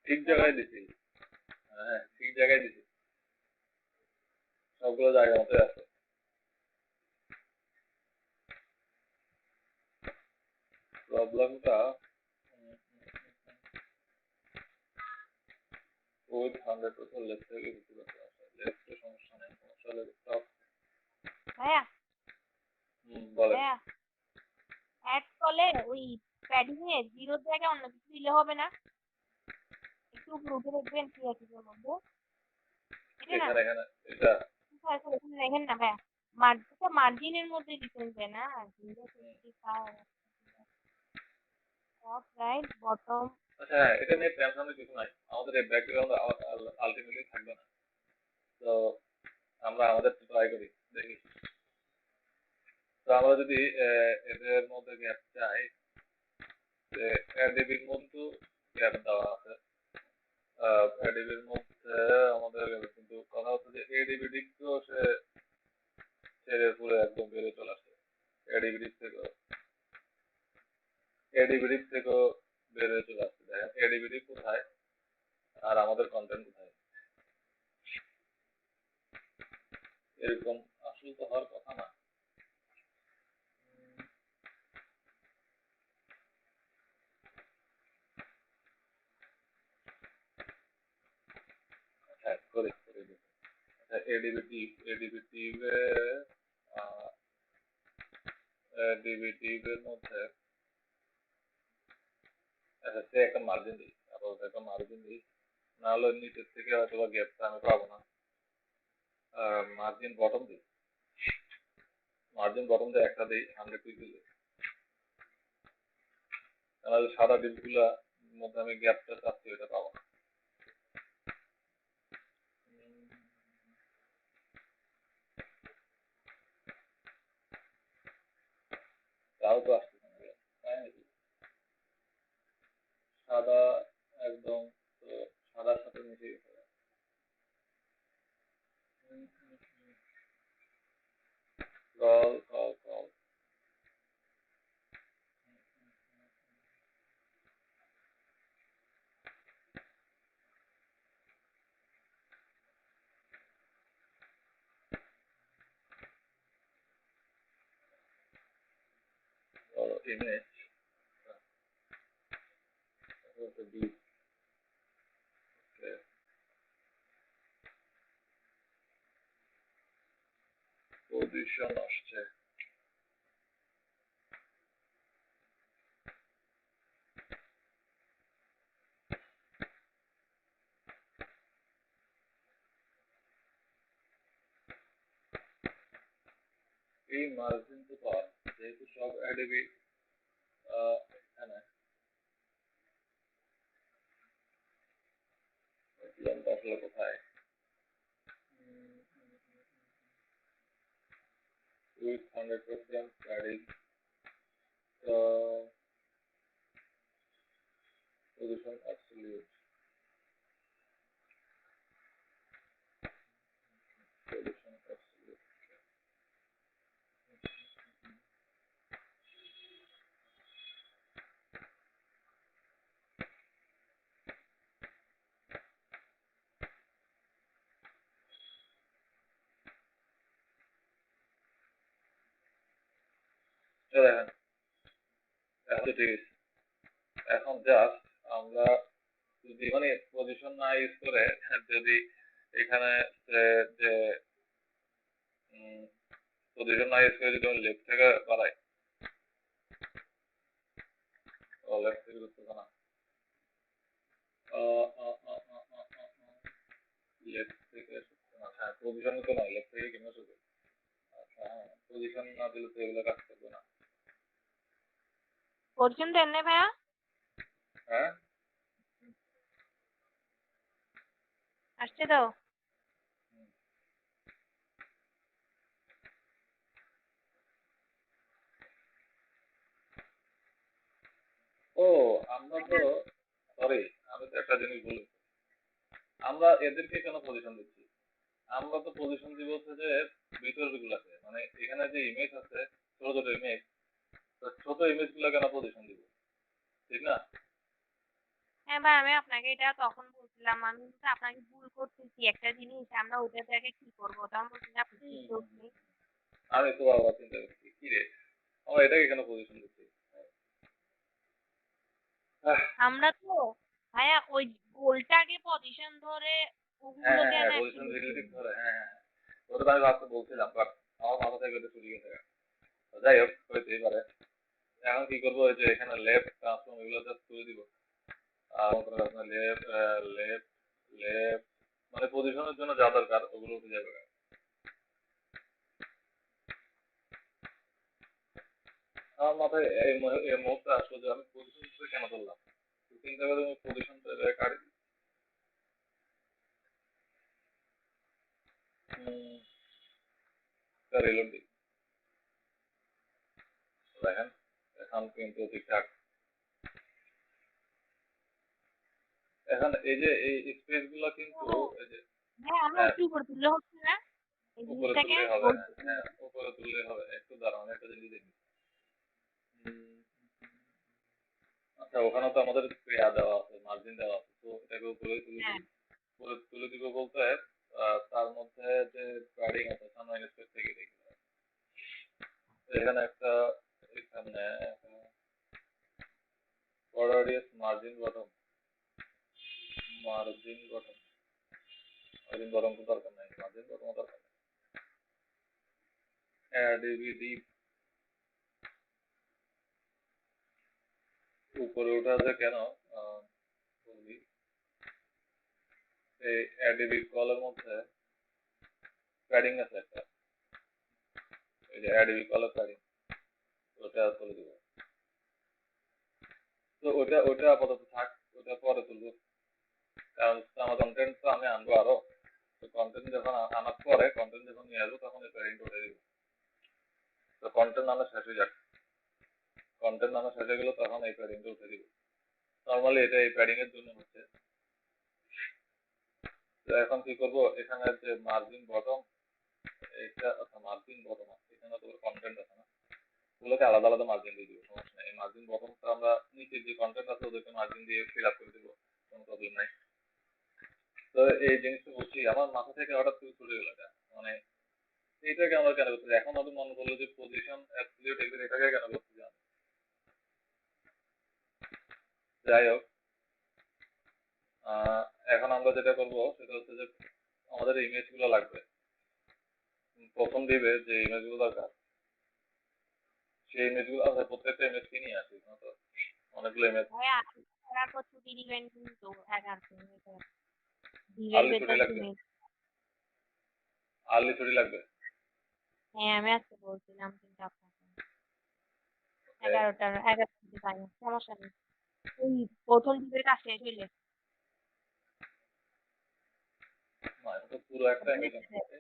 ঠিক জায়গায় দিছি, হ্যাঁ ঠিক জায়গায় দিছি, সবগুলো জায়গা মতো আছে। প্রবলেমটা উইথ 100% লেফট থেকে কিছু করতে আসে, লেফটে সমস্যা নেই, সমস্যা হলে টপ। ভাইয়া বলেন। ভাইয়া অ্যাড কলে ওই প্যাডিং এ জিরোর জায়গায় অন্য কিছু দিলে হবে না? একটু উপরে উঠে দেখবেন কি আছে এর মধ্যে। এটা না, এখানে এখানে এটা এখানে দেখেন না ভাইয়া, মার্জিনের মধ্যে দিচ্ছেন না, 0.25 টপ রাইট বটম। আচ্ছা হ্যাঁ, এটা নিয়ে টেনশনের কিছু নাই, আমাদের এই ব্যাকগ্রাউন্ড আলটিমেটলি থাকবে না, তো আমরা আমাদের ট্রাই করি দেখি। তো আমরা যদি এদের মধ্যে গ্যাপ চাই, যে এডিবির মধ্যে গ্যাপ দেওয়া আছে, এডিবির মধ্যে আমাদের কিন্তু কথা হচ্ছে যে এডিবি দিকও সে ছেড়ে পুরো একদম বেড়ে চলে আসে, এডিবি দিক থেকেও বেড়ে চলে আসছে। দেখেন এডিবি দিক কোথায় আর আমাদের কন্টেন্ট কোথায়, এরকম আসলে তো হওয়ার কথা না। হ্যাঁ করে করে এডিবিটিভের মধ্যে সে একটা মার্জিন দিই, আপাতত একটা মার্জিন দিই, না হলে নিচের থেকে হয়তো বা গ্যাপটা আমি পাবো না। মার্জিন বটম দিই, মার্জিন বটম দিয়ে একটা দিই 100 পিক্সেল, তাহলে সাদা ডিপগুলা মধ্যে আমি গ্যাপটা চাচ্ছি ওটা পাবো না। তাও তো আসছে তাই নাকি, সাদা একদম image deep position আসছে এই মার্জিন তো পাওয়া যেহেতু সব অ্যাডোবি এখানে আসলে কোথায় with 100% padding position absolute position absolute দেখেন এখন ঠিক আছে এখন জাস্ট আমরা যদি মানে পজিশন না ইউজ করে যদি এখানে যে পজিশন না ইউজ করে যদি আমি লেফট থেকে বাড়াই লেফট থেকে ঢুকতে না লেফট থেকে হ্যাঁ পজিশন তো নয় লেফট থেকে কেমন শুরু আচ্ছা হ্যাঁ পজিশন না দিলে তো এগুলো কাজ করবে না পজিশন দেন না ভাইয়া হ্যাঁ আসছে তো ও আমরা তো সরি আমি তো একটা জিনিস বলি আমরা এদেরকে কেন পজিশন দিচ্ছি আমরা তো পজিশন দিব হচ্ছে যে ভিতর গুলাকে মানে এখানে যে ইমেজ আছে ছোট ছোট ইমেজ তো ছোট ইমেজ গুলা কেন পজিশন দিব ঠিক না হ্যাঁ ভাই আমি আপনাকে এটা তখন বলছিলাম আমি কিন্তু আপনাকে ভুল করতেছি একটা জিনিস আমরা ওটা থেকে কি করবো তখন বলছিলাম আপনি কি করবেন আমি তো আবার চিন্তা করছি কি রে আমরা এটাকে কেন পজিশন দিচ্ছি আমরা তো ভাইয়া ওই গোলটাকে পজিশন ধরে হ্যাঁ ওগুলো হ্যাঁ দেন হ্যাঁ পজিশন রিলেটিভ ধরে হ্যাঁ হ্যাঁ ওটা তো আমি ভাবতে বলছিলাম বাট আমার মাথা থেকে ওটা চলে গেছে যাই হোক হইতেই পারে এখন কি করবো ওই যে এখানে লেফট ট্রান্সফর্ম এগুলো জাস্ট তুলে দিব আর আপনার লেফট লেফট লেফট মানে পজিশনের জন্য যা দরকার ওগুলো উঠে যাবে আমার মাথায় এই মুহূর্তে আসলো যে আমি পজিশন কেন ধরলাম চিন্তা করে আমি পজিশন কাটি রিলোড দিই দেখেন এখন কিন্তু ঠিকঠাক এখন এই যে এই স্পেস গুলো কিন্তু এই যে হ্যাঁ আমি একটু উপরে তুললে হচ্ছে না এই উপরে জিনিসটাকে তুললেই হবে হ্যাঁ উপরে তুললেই হবে একটু দাঁড়ান একটা জিনিস দেখি আচ্ছা ওখানে তো আমাদের ক্রিয়া দেওয়া আছে মার্জিন দেওয়া আছে তো এটাকে উপরে তুলে হ্যাঁ দিই উপরে তুলে দিব বলতে তার মধ্যে যে প্যাডিং আছে সামনে স্পেস থেকে দেখি এখানে একটা এখানে border radius margin bottom margin bottom margin bottom তো দরকার নাই মার্জিন বটম দরকার নাই ডিভিডি উপরে ওঠা আছে কেন বলি এই অ্যাডিবি কলের মধ্যে প্যাডিং আছে একটা এই যে অ্যাডিবি কলার প্যাডিং ওটা তুলে দিব তো ওটা ওটা আপাতত থাক ওটা পরে তুলবো কারণ আমার কন্টেন্ট তো আমি আনবো আরো তো কন্টেন্ট যখন আনার পরে কন্টেন্ট যখন নিয়ে আসবো তখন এই প্যাডিংটা উঠে দিব তো কন্টেন্ট আনা শেষ হয়ে যাক কন্টেন্ট আনা শেষ হয়ে গেলে তখন এই প্যাডিংটা উঠে দিব নর্মালি এটা এই প্যাডিং এর জন্য হচ্ছে তো এখন কি করবো এখানে যে মার্জিন বটম এটা আচ্ছা মার্জিন বটম আছে এখানে তো কন্টেন্ট আছে না ওগুলোকে আলাদা আলাদা মার্জিন দিয়ে দিব সমস্যা নেই এই মার্জিন বটমটা আমরা নিচে যে কন্টেন্ট আছে ওদেরকে মার্জিন দিয়ে ফিল আপ করে দেবো কোনো প্রবলেম নাই তো এই জিনিসটা বলছি আমার মাথা থেকে হঠাৎ করে চলে গেল এটা মানে এইটাকে আমরা কেন করতে এখন আমাদের মনে করলো যে পজিশন অ্যাবসলিউট এটাকে কেন করতে যান যাই হোক, এখন আমরা যেটা করবো সেটা হচ্ছে যে আমাদের ইমেজ গুলো লাগবে। প্রথম দিবে যে ইমেজ গুলো দরকার সেই ইমেজ গুলো প্রত্যেকটা ইমেজ কি নিয়ে আসি তো অনেকগুলো ইমেজ। ভাইয়া করার পর ছুটি দিবেন কিন্তু 11 দিনের আর্লি ছুটি বেতন লাগবে, তুমি। আর্লি ছুটি লাগবে। হ্যাঁ আমি আজকে বলছিলাম কিন্তু আপনাকে ওকে, 11 দিতে পারি সমস্যা নেই। ওই প্রথম দিনের কাজ শেষ হইলে এটা তো পুরো একটা ইমেজ বুঝেছে? নিচ্ছে,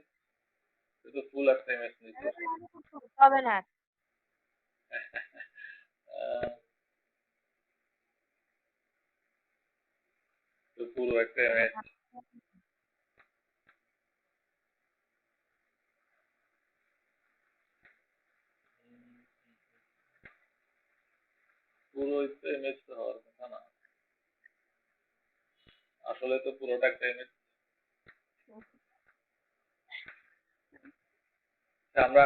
এটা তো ফুল একটা ইমেজ নিচ্ছে। তাহলে তো আমাদের কিছু করতে হবে না। তো পুরো একটা ইমেজ, পুরো ইমেজ তো হওয়ার কথা না, আসলে তো পুরোটা একটা ইমেজ। আমরা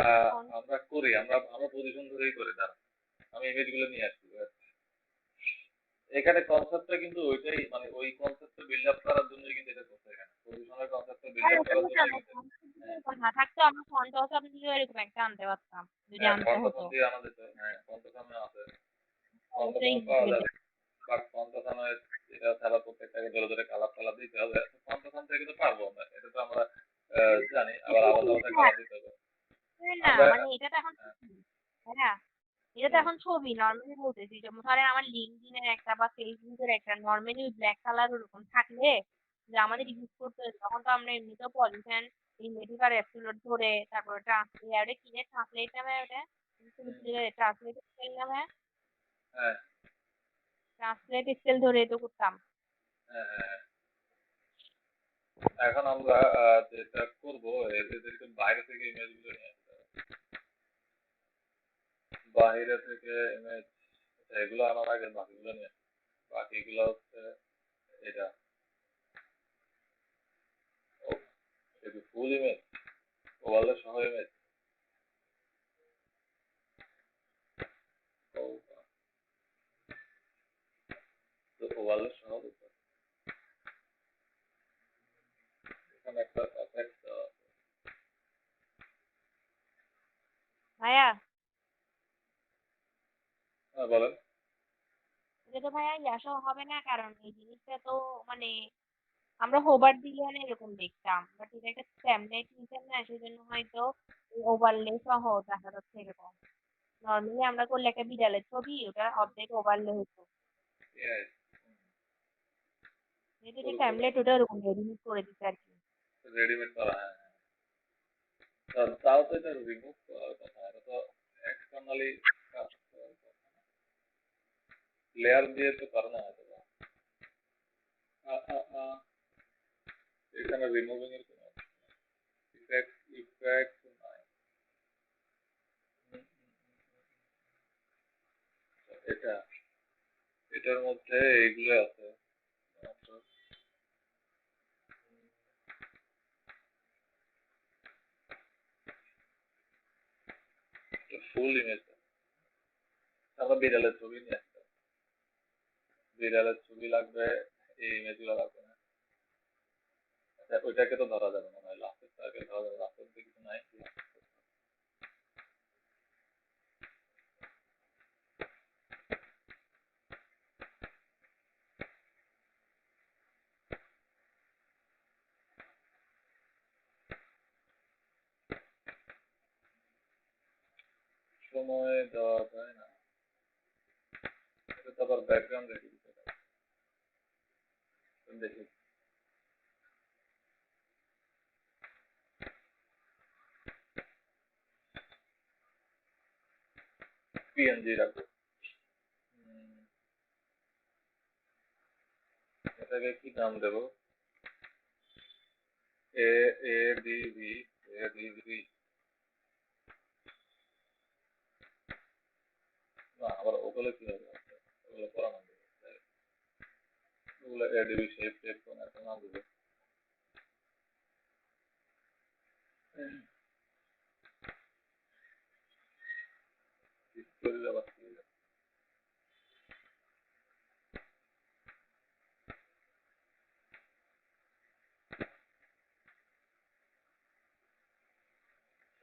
আমরা করি, আমরা আমরা পজিশন ধরেই করি। তার আমি ইমেজ গুলো নিয়ে আসছি। এখানে কনসেপ্টটা কিন্তু ওইটাই, মানে ওই কনসেপ্টটা বিল্ড আপ করার জন্যই কিন্তু এটা করতে, এখানে পজিশনের কনসেপ্টটা বিল্ড আর আপ ওটা করার বুঝলাম জন্যই না, কিন্তু। হ্যাঁ, না থাকতো আমরা ফন্ট হাউস আপনি এরকম একটা আনতে পারতাম যদি হ্যাঁ, আনতে ফন্ট হতো। দিয়ে আনা যেত। হ্যাঁ, ফন্ট আছে, ফন্ট অবশ্যই পাওয়া যাবে, বাট ফন্ট এটা ছাড়া প্রত্যেকটাকে ধরে ধরে কালার টালার দিতে হবে। ফন্ট থেকে তো পারবো আমরা, এটা তো আমরা জানি, আবার আলাদা আলাদা কালার দিতে হবে না আমরা। মানে এটা তো এখন হ্যাঁ এটা তো হুম, এখন ছবি নর্মালি বলতেছি, যেমন ধরেন আমার লিঙ্কডিনের একটা বা ফেসবুকের একটা নর্মালি ব্ল্যাক কালার ওরকম থাকলে যে আমাদের হুম, ইউজ করতে হয়, তখন তো আমরা এমনিতেও পলিশন রিলেটিভ আর অ্যাবসোলুট ধরে তারপরে ট্রান্সলেট কিনে ট্রান্সলেট নামে ওটা হুম, ট্রান্সলেট স্কেল নামে হ্যাঁ, ট্রান্সলেট স্কেল ধরে তো করতাম। হ্যাঁ, হ্যাঁ। এখন আমরা যেটা করবো, এদেরকে বাইরে থেকে ইমেজ গুলো নিয়ে আসতে হবে। বাইরে থেকে ইমেজ, এগুলো আনার আগে বাকিগুলো নিয়ে আসতে হবে। বাকিগুলো হচ্ছে এটা, ও এটা ফুল ইমেজ, ওভারলে সহ ইমেজ, ও তো ওভারলে সহ দিতে হবে। এখানে একটা এফেক্ট দেওয়া আছে। ভাইয়া হ্যাঁ, বলেন। এটা তো ভাইয়া ইয়াসও হবে না, কারণ এই জিনিসটা তো মানে আমরা হোবার দিলে না এরকম দেখতাম, বাট এটা একটা ট্যাবলেট নিতেন না সেজন্য হয়তো ওভারলে সহ দেখা যাচ্ছে এরকম। নর্মালি আমরা করলে একটা বিড়ালের ছবি ওটা অর্ধেক ওভারলে হতো, ইয়েস, যেহেতু এটা ওরকম ট্যাবলেট ওটা ওরকম রেডিমেড করে দিচ্ছে আর কি। রেডিমেড করা। হ্যাঁ, তাও তো এটা রিমুভ করার কথা, এটা তো এক্সটার্নালি লেয়ার দিয়ে তো করে না হয়তো বা। আ, আ, আ, এখানে রিমুভিং এর কোনো ইফেক্ট ইফেক্ট নাই। হুম, এটা এটার মধ্যে এইগুলো আছে, ফুল ইমেজ। আমরা বিড়ালের ছবি নিয়ে আসতে হবে। বিড়ালের ছবি লাগবে, এই ইমেজ গুলো লাগবে না। আচ্ছা, ওইটাকে তো ধরা যাবে না, মানে লাস্টের টাকে ধরা যাবে, লাস্টের দিকে কিছু নাই। সময় দেওয়া যায় না, এটা তো আবার ব্যাকগ্রাউন্ড রেখে দিতে হবে। দেখি, পিএনজি রাখবো। হুম, এটাকে কি নাম দেবো? A A D V, A D V, না আবার ওগুলো কি হবে? ওগুলো পড়া নাম দেবো, ওগুলো এডিবি শেপ টেপ কোন একটা নাম দেবো। হিস্টোরির আবার কি?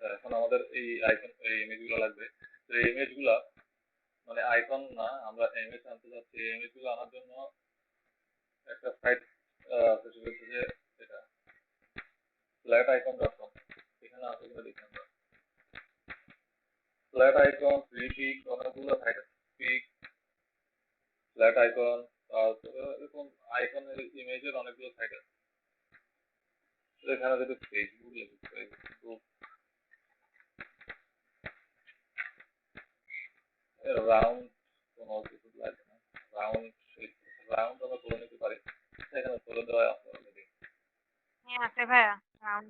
এখন আমাদের এই আইকন এই ইমেজগুলো লাগবে। তো এই ইমেজগুলা মানে আইকন না, আমরা ইমেজ আনতে যাচ্ছি। এই ইমেজগুলো আনার জন্য একটা সাইট সেটা হচ্ছে যে এটা flaticon.com, এখানে আছে কিনা দেখি আমরা। ফ্ল্যাট আইকন, ফ্রি পিক, অনেকগুলো সাইট আছে। পিক, ফ্ল্যাট আইকন, তারপরে এরকম আইকনের ইমেজের অনেকগুলো সাইট আছে। তো এখানে যদি ফেসবুক লিখি, ফেসবুক রাউন্ড কোনো কিছু লাগবে না, রাউন্ড রাউন্ড আমরা করে নিতে পারি, এখানে করে দেওয়া আছে অলরেডি। হ্যাঁ আছে ভাইয়া রাউন্ড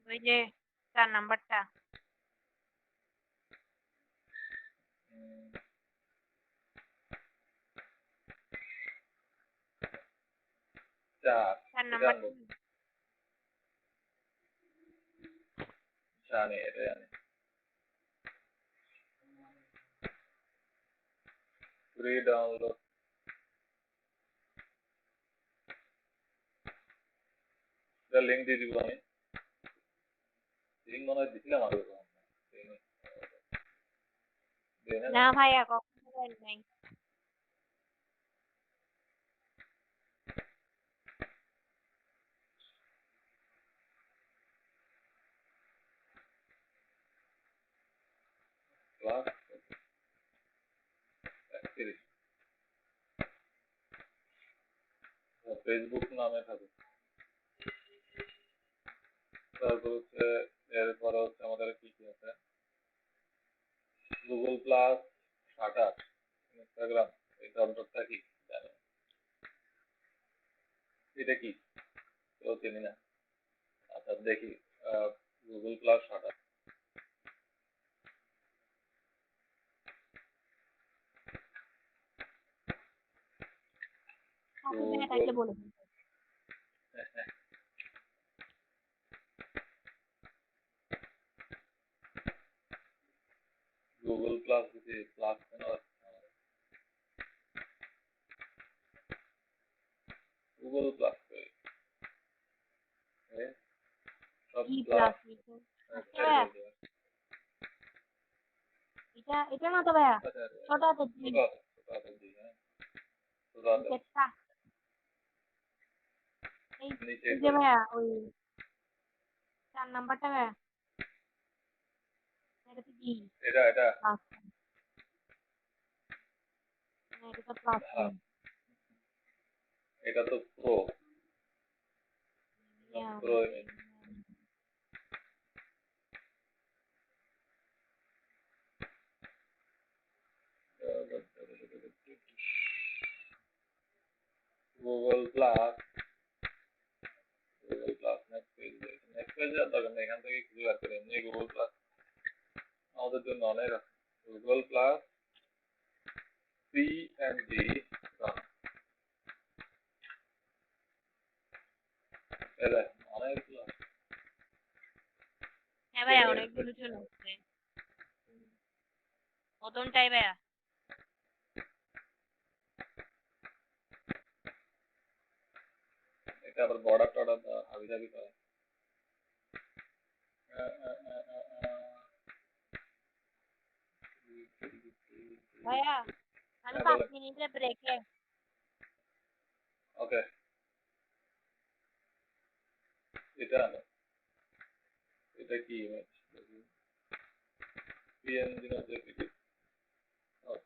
ওই যে 4 নাম্বারটা চার 4 এটা নাম্বার আনবো, জানি এটাই আনি। ফ্রি ডাউনলোড, এটা লিঙ্ক দিয়ে দিব আমি। লিঙ্ক মনে হয় দিছিলাম আগে কখনো। না ভাইয়া কখনো দেন নাই। ক্লাস 31, ফেসবুক নামে থাকে। তারপর হচ্ছে এরপরে হচ্ছে আমাদের কি কি আছে, গুগল প্লাস, শাটার, ইনস্টাগ্রাম। এই ডটটা কি জানি, এটা কি কেউ চিনি না। আচ্ছা দেখি, গুগল প্লাস, শাটার, আপনি ভাইয়া গুগল থাকলে বলে দিন। গুগল প্লাস দিছি, প্লাস কেন গুগল প্লাস সব ই প্লাস প্লাস ভাইয়া এটা না তো ভাইয়া ছোট হাতের জি ছোট আছে, ছোট আছে জি, হ্যাঁ ছোট আছে নিচেরটা এই নিচে এই যে ভাইয়া ওই 4 নাম্বারটা ভাইয়া এটা তো জি এটা এটা প্লাস এটা তো প্লাস হ্যাঁ, এটা তো pro, pro image. Google plus, Google plus next page, next page আর দরকার নেই, এখান থেকে খুঁজে বার করে এমনি গুগল প্লাস আমাদের জন্য অনেক আছে। গুগল প্লাস পিএনজি, এটা অনেকগুলো হ্যাঁ ভাইয়া অনেকগুলো চলে আসছে ওতনটাই ভাইয়া এটা আবার বর্ডার টর্ডার হাবি জাবি করে। ভাইয়া আমি হ্যাঁ 5 বলেন। মিনিটের ব্রেকে ওকে, এটা আনো, এটা কি ইমেজ, পিএনজি না জেপিজি,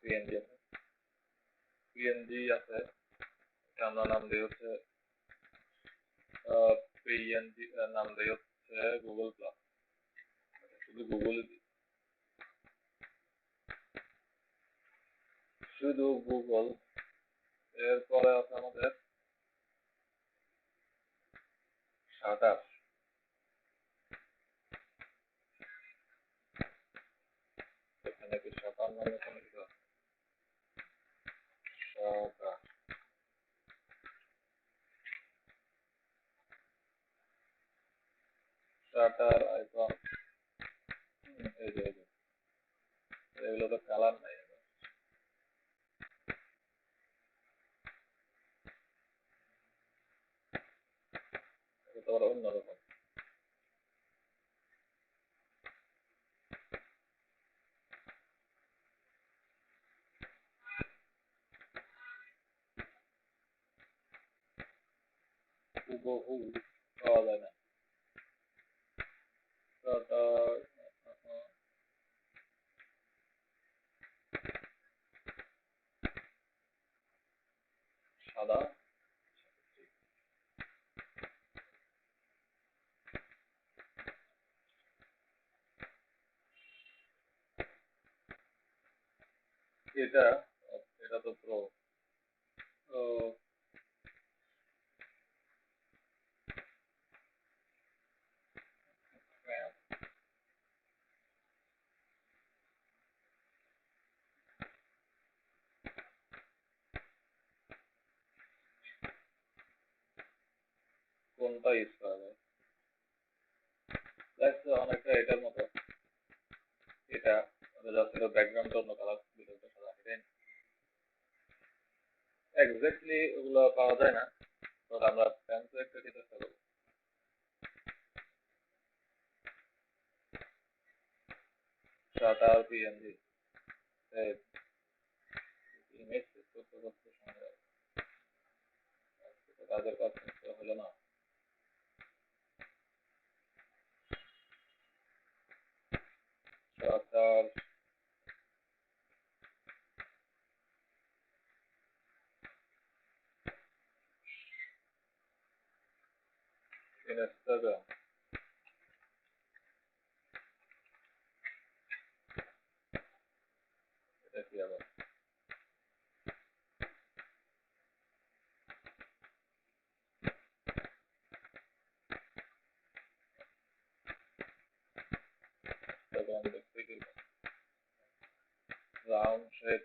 পিএনজি আছে, পিএনজি আছে, এটা আমরা নাম দিই হচ্ছে পিএনজি, নাম দিই হচ্ছে গুগল প্লাস, শুধু গুগল, শুধু গুগল। এরপরে আছে আমাদের শাটার, এখানে কি শাটার নামে কোনো কিছু আছে? শাটার, শাটার আইকন, এই যে এগুলো তো কালার নাই, এটা তো আবার অন্যরকম। বহু পাওয়া যায় না। সাদা এটা এটা তো প্রো কোনটা ইউজ করা যায়? অনেকটা এটার মতো, এটা জাস্ট ব্যাকগ্রাউন্ডটা অন্য কালার, ভিতরটা সাদা, এটাই এক্স্যাক্টলি ওগুলো পাওয়া যায় না। তো আমরা পেন্সিল একটা চেষ্টা করবো। টাটা পিএনজি ইমেজ করতে করতে সময় লাগে, কাজের কাজ হলো না। টাটার ইনস্টাগ্রাম, এটা কি আবার? ইনস্টাগ্রাম দেখতে গেলে রাউন্ড শেপ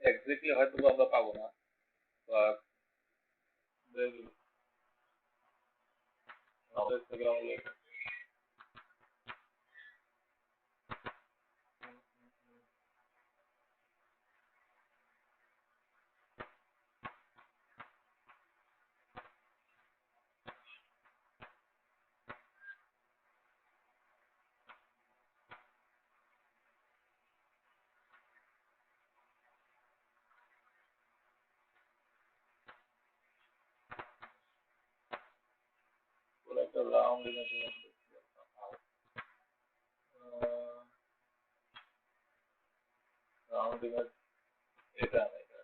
এক্স্যাক্টলি হয়তো আমরা পাবো না, বাট ইনস্টাগ্রাম একটা রাউন্ড ইমেজ, রাউন্ড ইমেজ এটা না, এটা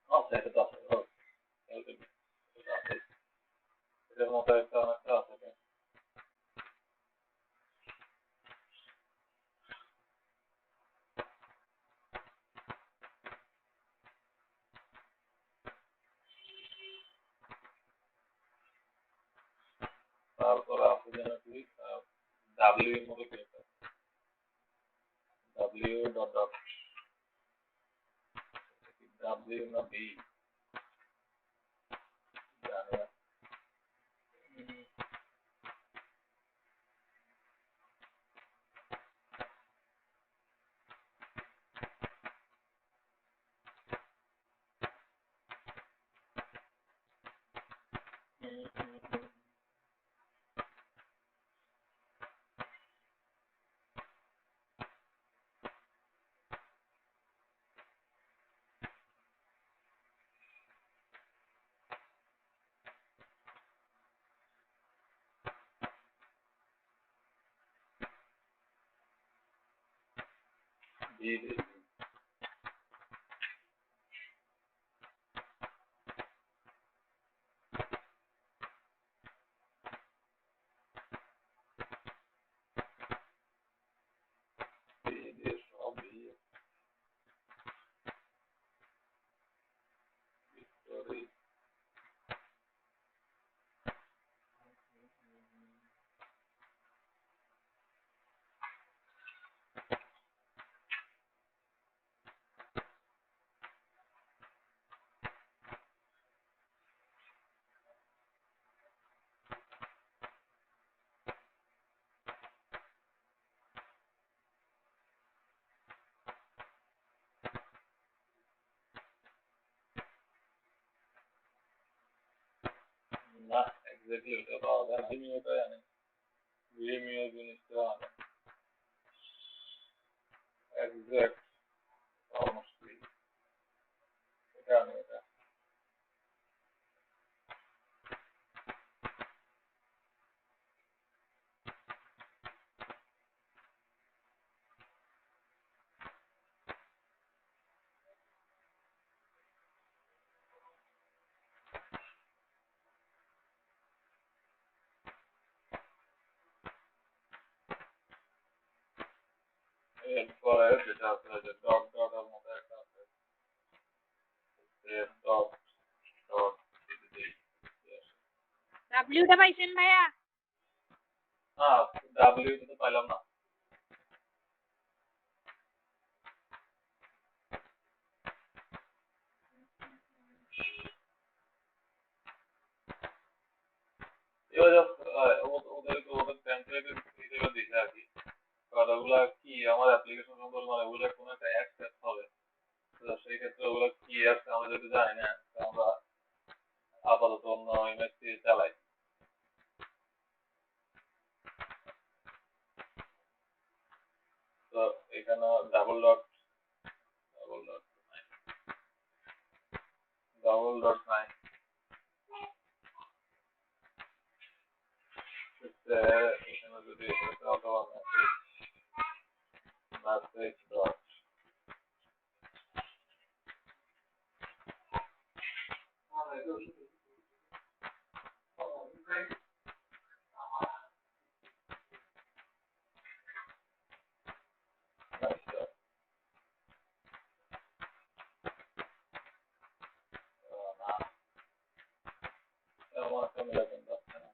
আচ্ছা এটা তো আছে, এটা আছে, এটার মতো একটা অনেকটা আছে। তারপরে আছে যেন কি ডাব্লিউ এর মতো কি একটা ডাব্লিউ ডট ডট ডাব্লিউ না বি জানি না। বি দিয়ে সব বি ভিক্টোরি না, এক্স্যাক্টলি ওটা পাওয়া যায় না। ভিমিওটা জানি, ভিমিও জিনিসটা এক্স্যাক্ট পাওয়া মুশকিল। এটা আমি এটা যেটা আছে যে ডট ডট এর মধ্যে একটা আছে ডট ডট ডাব্লিউটা পাইছেন ভাইয়া? হ্যাঁ ডাব্লিউ তো পাইলাম না। এবার ওদেরকে ওদের টেমপ্লেট হিসেবে দিছে আর কি, কারণ ওগুলা কি আমার অ্যাপ্লিকেশন সম্পর্কে মানে ওগুলা কোনো একটা অ্যাক্সেস হবে, তো সেই ক্ষেত্রে ওগুলো কি আছে আমরা যদি জানি না, আমরা আপাতত অন্য ইমেজ দিয়ে চালাই। তো এখানে ডাবল ডট নাই এখানে যদি অথবা মেসেজ ডট আমার একটা মিলাবেন যাচ্ছে না,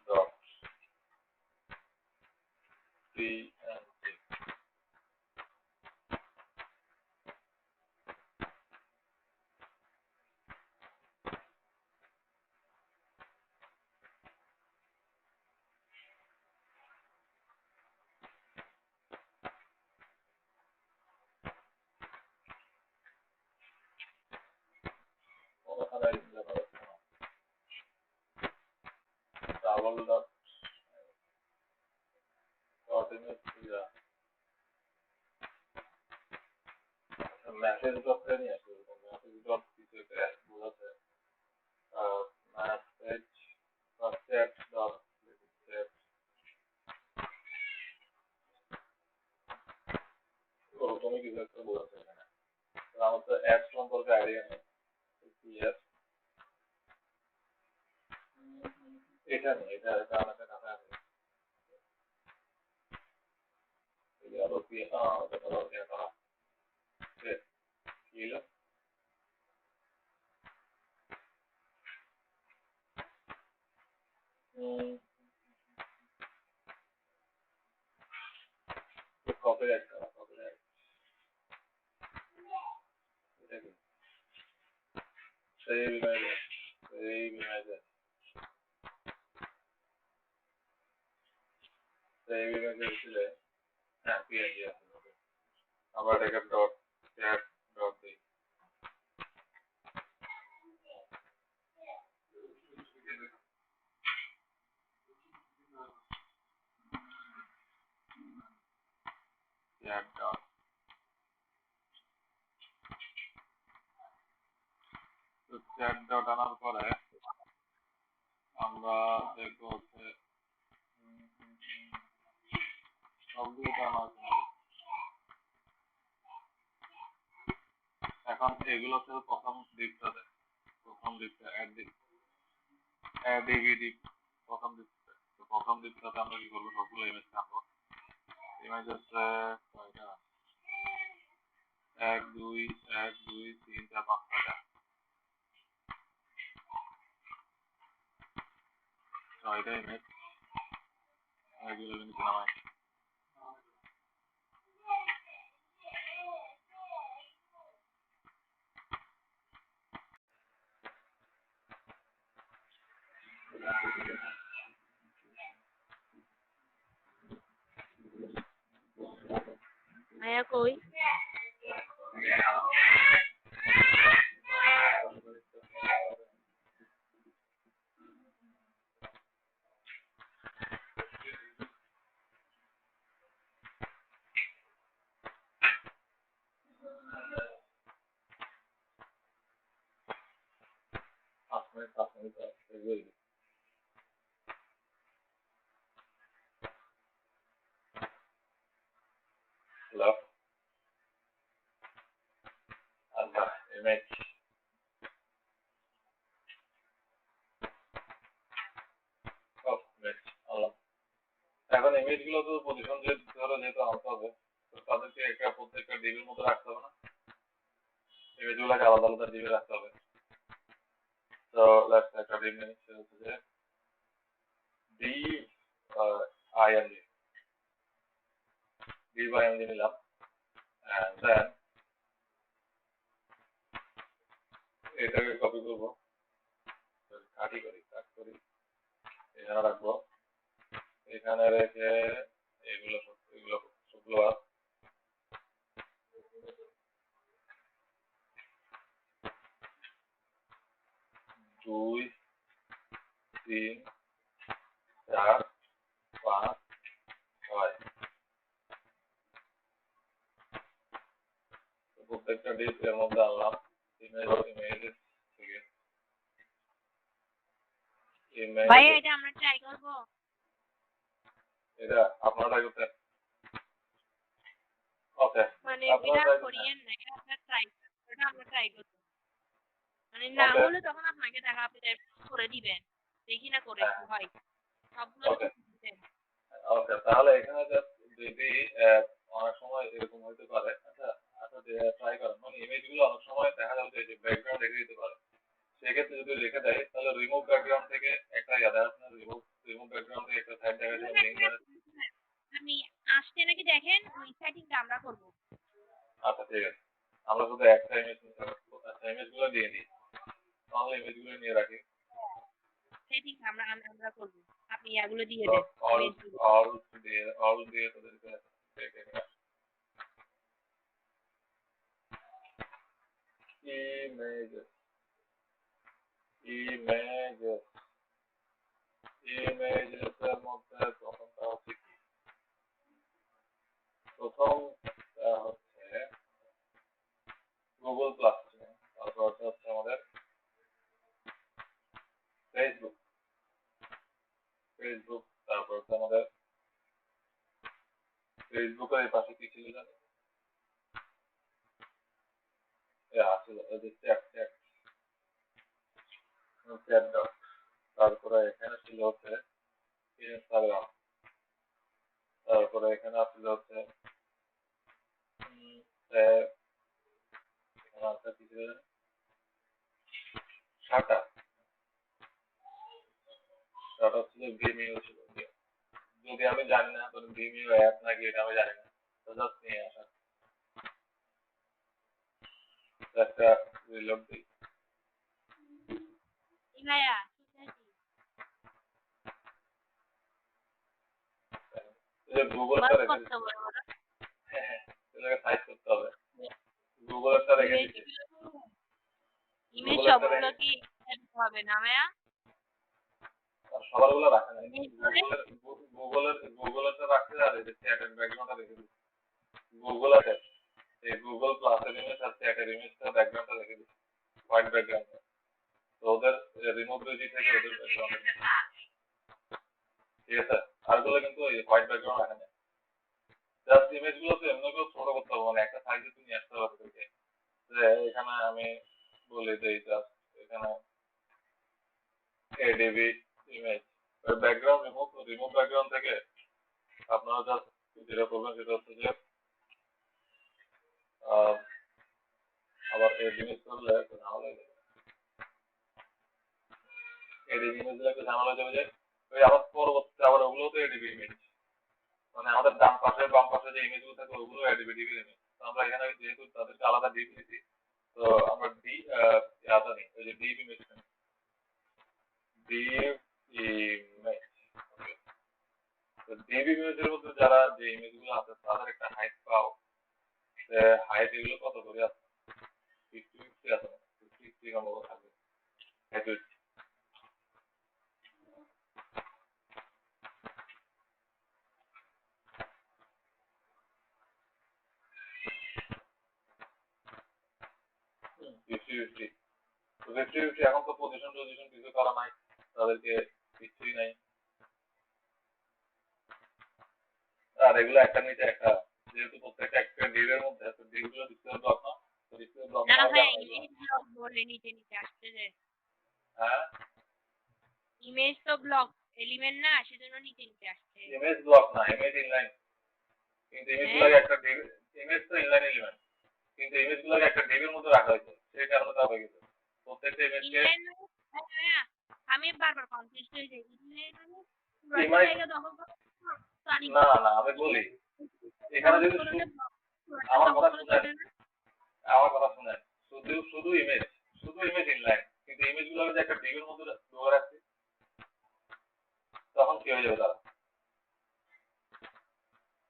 ডট PNG ওখানে ডাবল ডট ডট ইমেজ দিয়া মেসেজ ডট নিয়ে আসবে, মেসেজ ডট কিছু বোঝাচ্ছে message dot chat dot chat. ও তুমি কিছু একটা বোঝাচ্ছে এখানে, আমার তো অ্যাড সম্পর্কে আইডিয়া নেই কি অ্যাড, এটা নেই, এটা এটা আমাকে কাছে আছে এটা আবার কি এটা তো এটা কি হলো কপিরাইট করা কপিরাইট এটা কি সেই ইমেজ সেই ইমেজ সেই ইমেজ ছিল, হ্যাঁ পিএনজি আছে, আবার এটাকে ডট চ্যাট ডট দিই চ্যাট ডট, তো চ্যাট ডট আনার পরে আমরা দেখবো হচ্ছে সবগুলো তো আনা হচ্ছে না। এখন এগুলো হচ্ছে প্রথম দিকটাতে, প্রথম দিকটা অ্যাড ডিভিডি প্রথম দিকটা, তো প্রথম দিকটাতে আমরা কি করবো সবগুলো ইমেজ আনবো, ইমেজ হচ্ছে কয়টা 1 2 1 2 3 4 5 ছয়টা ইমেজ এগুলো কিন্তু নামাই ভাইয়া কই? হ্যালো আচ্ছা ইমেজ ইমেজ গুলো তো পজিশন যেহেতু আনতে হবে, তো তাদেরকে প্রত্যেকটা ডিবির মধ্যে রাখতে হবে না, ইমেজ গুলোকে আলাদা আলাদা ডিবি রাখতে হবে। তো একটা ডিব নেই, সেটা হচ্ছে যে div নিলাম, and then এটাকে কপি করবো, কাট করি, এখানে রাখবো, এখানে রেখে এগুলো সবগুলো 2 3 4 5 6 প্রত্যেকটা ডিপ এর মধ্যে আনলাম, ভাই এটা আমরা ট্রাই করব, এটা আপনারা ট্রাই করতে, ওকে মানে এটা করিয়েন না, এটা আমরা ট্রাই করব, মানে না হলে তখন আপনাকে টাকা আপনি করে দিবেন, দেখি না করে কি হয় সবগুলো। ওকে, তাহলে এখানে জাস্ট যদি অনেক সময় এরকম হতে পারে, আচ্ছা ট্রাই করেন, মানে ইমেজ গুলো অনেক সময় দেখা যাচ্ছে যে ব্যাকগ্রাউন্ড রেখে দিতে পারে, সেক্ষেত্রে যদি রেখে দেয় তাহলে রিমুভ ব্যাকগ্রাউন্ড থেকে একটা দেখা যাচ্ছে না, রিমুভ ব্যাকগ্রাউন্ড থেকে একটা সাইড দেখা যাচ্ছে লিংক দেওয়া। আপনি আসতে নাকি দেখেন ওই সেটিংটা আমরা করব। আচ্ছা ঠিক আছে, আমরা শুধু একটা ইমেজ নিতে পারবো, আচ্ছা ইমেজ গুলো দিয়ে দিই, তাহলে ইমেজ গুলো নিয়ে রাখি, সেটিং আমরা করব, আপনি এগুলো দিয়ে দেন, অল দিয়ে তাদেরকে দেখে নিয়ে ইমেজেস এর মধ্যে প্রথমটা হচ্ছে কি, প্রথমটা হচ্ছে গুগল প্লাস, তারপর হচ্ছে আমাদের ফেসবুক, তারপর হচ্ছে আমাদের ফেসবুকের এই পাশে কি ছিল জানেন, তারপরে এখানে ছিল হচ্ছে ইনস্টাগ্রাম, তারপরে এখানে আসছিল হচ্ছে কি ছিল জানেন, শাটা ছিল, ভিমিও ছিল, যদি আমি জানি না তো ভিমিও অ্যাপ নাকি এটা আমি জানি না, তো জাস্ট নিয়ে আসা, একটা রিলোড দিই, গুগলটা রেখে সাইজ করতে হবে, গুগলটা রেখে দিচ্ছি, ইমেজ সবগুলো কি হবে না ভাইয়া, সবারগুলো রাখা নাই, গুগলেরটা রাখতে আর এই যে চ্যাটের ব্যাকগ্রাউন্ডটা রেখে দিচ্ছি, গুগল আছে এই গুগল প্লাসের ইমেজ আর চ্যাটের ইমেজটা ব্যাকগ্রাউন্ডটা রেখে দিচ্ছি, হোয়াইট ব্যাকগ্রাউন্ড, তো ওদের রিমুভ রেজি থেকে ওদের ব্যাকগ্রাউন্ড, ঠিক আছে, আরগুলো কিন্তু ওই হোয়াইট ব্যাকগ্রাউন্ড রাখা নেই, জাস্ট ইমেজ গুলো তো এমনি করে ছোট করতে হবে, মানে একটা সাইজে তুমি আসতে হবে থেকে, যে এখানে আমি বলে দিই জাস্ট এখানে ADB image, background remove background থেকে আপনারা জাস্ট যেটা করবেন সেটা হচ্ছে যে আবার এডিট করলে একটু ঝামেলা যাবে, এডিট ইমেজ গুলো একটু ঝামেলা যাবে, যে ওই আবার পরবর্তীতে আবার ওগুলো তো এডিবি ইমেজ, মানে আমাদের ডান পাশে বাম পাশে যে ইমেজ গুলো থাকে ওগুলো এডিবি ইমেজ, আমরা এখানে যেহেতু তাদেরকে আলাদা ডিপ দিয়েছি, তো আমরা আলাদা নেই, ওই যে ডিপ ইমেজ ডিপ ইমেজের মধ্যে যারা যে ইমেজ গুলো আছে তাদের একটা হাইট পাও, হাইট এগুলো কত করে আছে, 50 আছে, 50 নম্বর থাকবে, এখন তো পজিশন কিছু করা নাই, তাদেরকে কিছুই নাই, আর এগুলো একটা নিচে একটা, যেহেতু প্রত্যেকটা একটা ডিপের মধ্যে আছে, ডিপগুলো ডিসপ্লে ব্লক না, ডিসপ্লে ব্লক না ভাই ইমেজ ব্লক বলে নিচে আসছে যে, হ্যাঁ ইমেজ তো ব্লক এলিমেন্ট না সেজন্য নিচে নিচে আসছে। ইমেজ ব্লক না, ইমেজ ইনলাইন। কিন্তু ইমেজ হ্যাঁ গুলোকে একটা ইমেজ তো ইনলাইন এলিমেন্ট, কিন্তু ইমেজ গুলোকে একটা ডিবির মধ্যে রাখা হয়েছে, সেই কারণে তা হয়ে গেছে। প্রত্যেকটা ইমেজকে ইনলাইন হ্যাঁ আমি বারবার কনফিউজ হয়ে যাই ইনলাইন মানে পুরো ইমেজ জায়গা দখল করে স্টাডি না করে না আমি বলি এখানে দখল যদি করে আমার দখল কথা করে শুনেন, চলে না। আমার কথা শুনেন, শুধু শুধু ইমেজ ইনলাইন, কিন্তু ইমেজ গুলোকে যে একটা ডিবির মধ্যে ঢোকা রাখছে, তখন কি হয়ে যাবে তারা?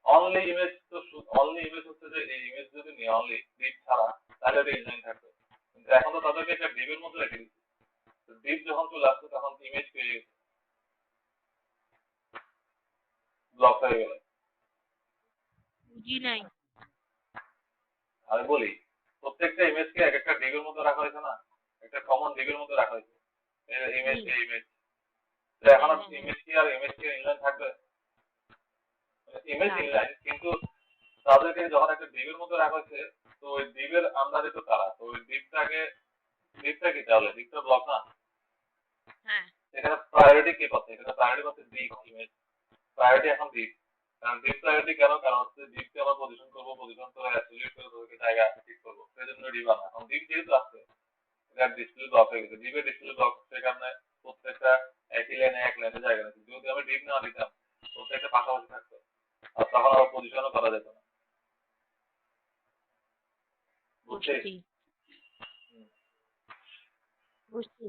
অনলি ইমেজ তো অনলি ইমেজ হচ্ছে যে এই ইমেজ যদি নিয়ে অনলি ডিপ ছাড়া, তাহলে তো ইনলাইন থাকবে। কিন্তু এখন তো তাদেরকে একটা ডিবের মধ্যে রেখে দিচ্ছে, ডিপ যখন চলে আসছে তখন ইমেজ পেয়ে গেছে, ব্লক হয়ে গেল। বুঝি নাই। আমি বলি প্রত্যেকটা ইমেজকে এক একটা ডিবের মধ্যে রাখা হয়েছে না, একটা কমন ডিবের মধ্যে রাখা হয়েছে, ইমেজ এই ইমেজ। এখন হ্যাঁ হ্যাঁ ইমেজ কি ইনলাইন থাকবে? ইমেজ না ইনলাইন, কিন্তু তাদেরকে যখন একটা ডিবের মধ্যে রাখা হয়েছে, তো ওই ডিবের আন্ডারে তো তারা, তো ওই ডিপটা কি তাহলে ডিপটা ব্লক না? হ্যাঁ এখানে প্রায়োরিটি কে পাচ্ছে? এখানে প্রায়োরিটি পাচ্ছে ডিপ ইমেজ, প্রায়োরিটি এখন ডিপ। কারণ ডিপ প্রায়োরিটি কেন? কারণ হচ্ছে ডিপকে আমরা পজিশন করবো, পজিশন করে অ্যাসোসিয়েট করে তাদেরকে জায়গা ঠিক করবো, সেই জন্য ডিপ আনা। এখন ডিপ যেহেতু আসছে, এটা ডিসপ্লে ব্লক হয়ে গেছে, ডিপের ডিসপ্লে ব্লক, সেই কারণে প্রত্যেকটা একই লাইনে এক লাইনে জায়গা নিচ্ছে। যদি আমি ডিপ না দিতাম, প্রত্যেকটা পাশাপাশি থাকতো, আর তখন আবার পজিশনও করা যেত না। বুঝছিস? বুঝছি বুঝছি।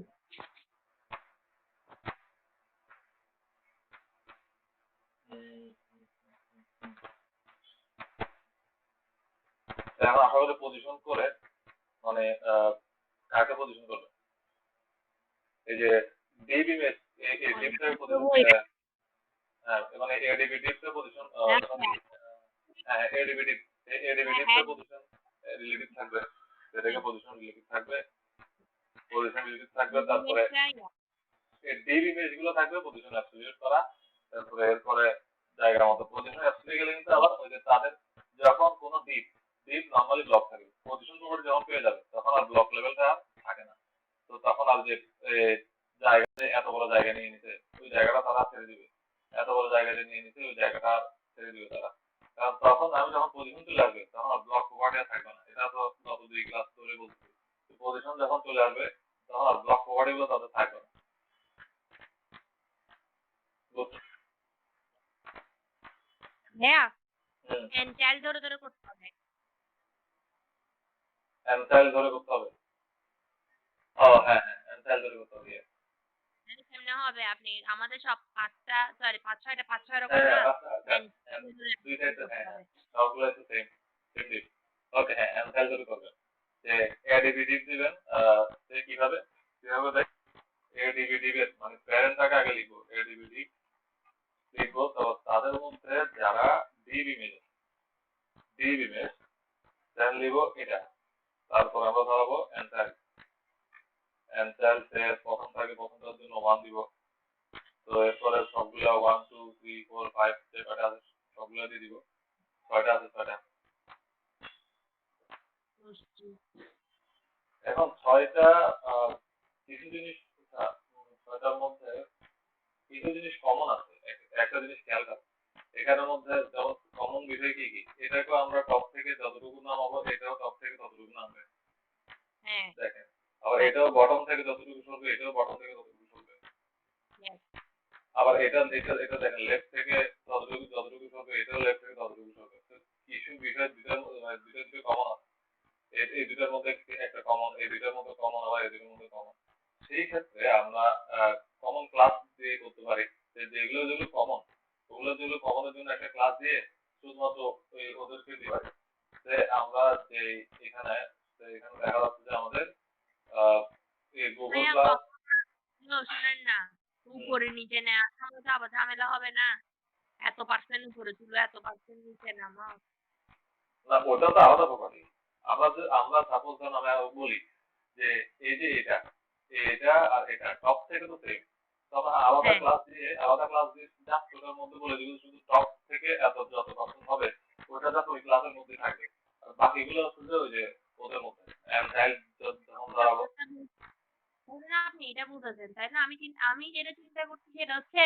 এখন আশা করি পজিশন করে, মানে কাকে পজিশন করবে? এই যে ডিপ ইমেজ, এই ডিপটাকে পজিশন, মানে এডিবি ডিপটা পজিশন, হ্যাঁ এডিবি ডিপ, এডিবি ডিপটা পজিশন রিলেটিভ থাকবে, সেটাকে পজিশন রিলেটিভ থাকবে, তারপরে এই ডিপ ইমেজ গুলো থাকবে পজিশন অ্যাবসলিউট করা, তারপরে এরপরে জায়গার মতো পজিশন অ্যাবসলিউট গেলে কিন্তু আবার ওই যে তাদের যখন কোনো ডিপ ডিপ নর্মালি ব্লক থাকে, পজিশন প্রপার্টি যখন পেয়ে যাবে তখন আর ব্লক লেভেলটা আর থাকে না। তো তখন আর যে জায়গাতে এত বড় জায়গা নিয়ে নিতে, ওই জায়গাটা তারা ছেড়ে দিবে, এত বড় জায়গা যে নিয়ে নিতে ওই জায়গাটা ছেড়ে দিবে তারা। কারণ তখন আমি যখন পজিশন চলে আসবে তখন আর ব্লক প্রপার্টি আর থাকবে না। এটা তো গত 2 ক্লাস ধরে বলছি, পজিশন যখন চলে আসবে তখন আর ব্লক প্রপার্টি গুলো তাদের থাকবে না। হ্যাঁ এনচাইল ধরে ধরে করতে হবে। এনসাইল ধরে করতে হবে। ও হ্যাঁ হ্যাঁ এনসাইল ধরে করতে হবে। কেমনে হবে আপনি আমাদের সব 5-6 রকম হ্যাঁ না হ্যাঁ দুইটাই তো, হ্যাঁ হ্যাঁ সবগুলোই তো সেম সেম। ওকে হ্যাঁ এনসাইল ধরে করবেন। যে এডিবিডি দিবেন, কিভাবে কিভাবে দেখ, এডিবিডি এর মানে প্যারেন্টটাকে আগে লিখবো, এডিবিডি লিখবো, তো তাদের মধ্যে যারা ডিব ইমেজ দেন লিখবো এটা, তারপর আমরা ধরাবো এনসাইল, প্রথমটার জন্য 1 দিব। তো এরপরে সবগুলা 1 2 3 4 5 যে কয়টা আছে সবগুলা দিয়ে দিব। ছয়টা আছে, ছয়টা। এখন ছয়টা কিছু জিনিস, ছয়টার মধ্যে কিছু জিনিস কমন আছে, একটা জিনিস খেয়াল রাখো, এখানের মধ্যে যেমন কমন বিষয় কি কি, এটাকেও আমরা টপ থেকে যতটুকু নামাবো এটাও টপ থেকে ততটুকু নামবে, দেখেন। আবার এটাও বটম থেকে যতটুকু সরবে এটাও বটম থেকে ততটুকু সরবে। আবার এটা এটা এটা দেখেন লেফট থেকে যতটুকু সরবে এটাও লেফট থেকে ততটুকু সরবে। কিছু বিষয় দুইটার কমন আছে, এই দুইটার মধ্যে একটা কমন, এই দুইটার মধ্যে কমন, আবার এই দুইটার মধ্যে কমন। সেই ক্ষেত্রে আমরা কমন ক্লাস দিয়ে করতে পারি, যেগুলো কমন, যেগুলো কমনের জন্য একটা ক্লাস দিয়ে শুধুমাত্র ওদেরকে দিতে পারি। যে আমরা যে এখানে দেখা যাচ্ছে যে আমাদের এই গুগল ক্লাস, শোনেন না উপরে নিচে নেওয়া আবার ঝামেলা হবে না, এত পার্সেন্ট উপরে তুলো এত পার্সেন্ট নিচে নামাও। না ওটা তো আলাদা প্রপার্টি। আমরা সাপোজ ধরুন আমরা বলি যে এই যে এটা আর এটা টপ থেকে তো সেম, তখন আলাদা ক্লাস দিয়ে জাস্ট ওটার মধ্যে বলে দিব শুধু টপ থেকে এত যত পার্সেন্ট হবে ওটা জাস্ট ওই ক্লাসের মধ্যে থাকবে, আর বাকিগুলো হচ্ছে যে ওই যে ওদের মধ্যে এন্ড যখন দাঁড়াবো। আপনি আপনি এটা বুঝেছেন তাই না? আমি যেটা চিন্তা করছি সেটা হচ্ছে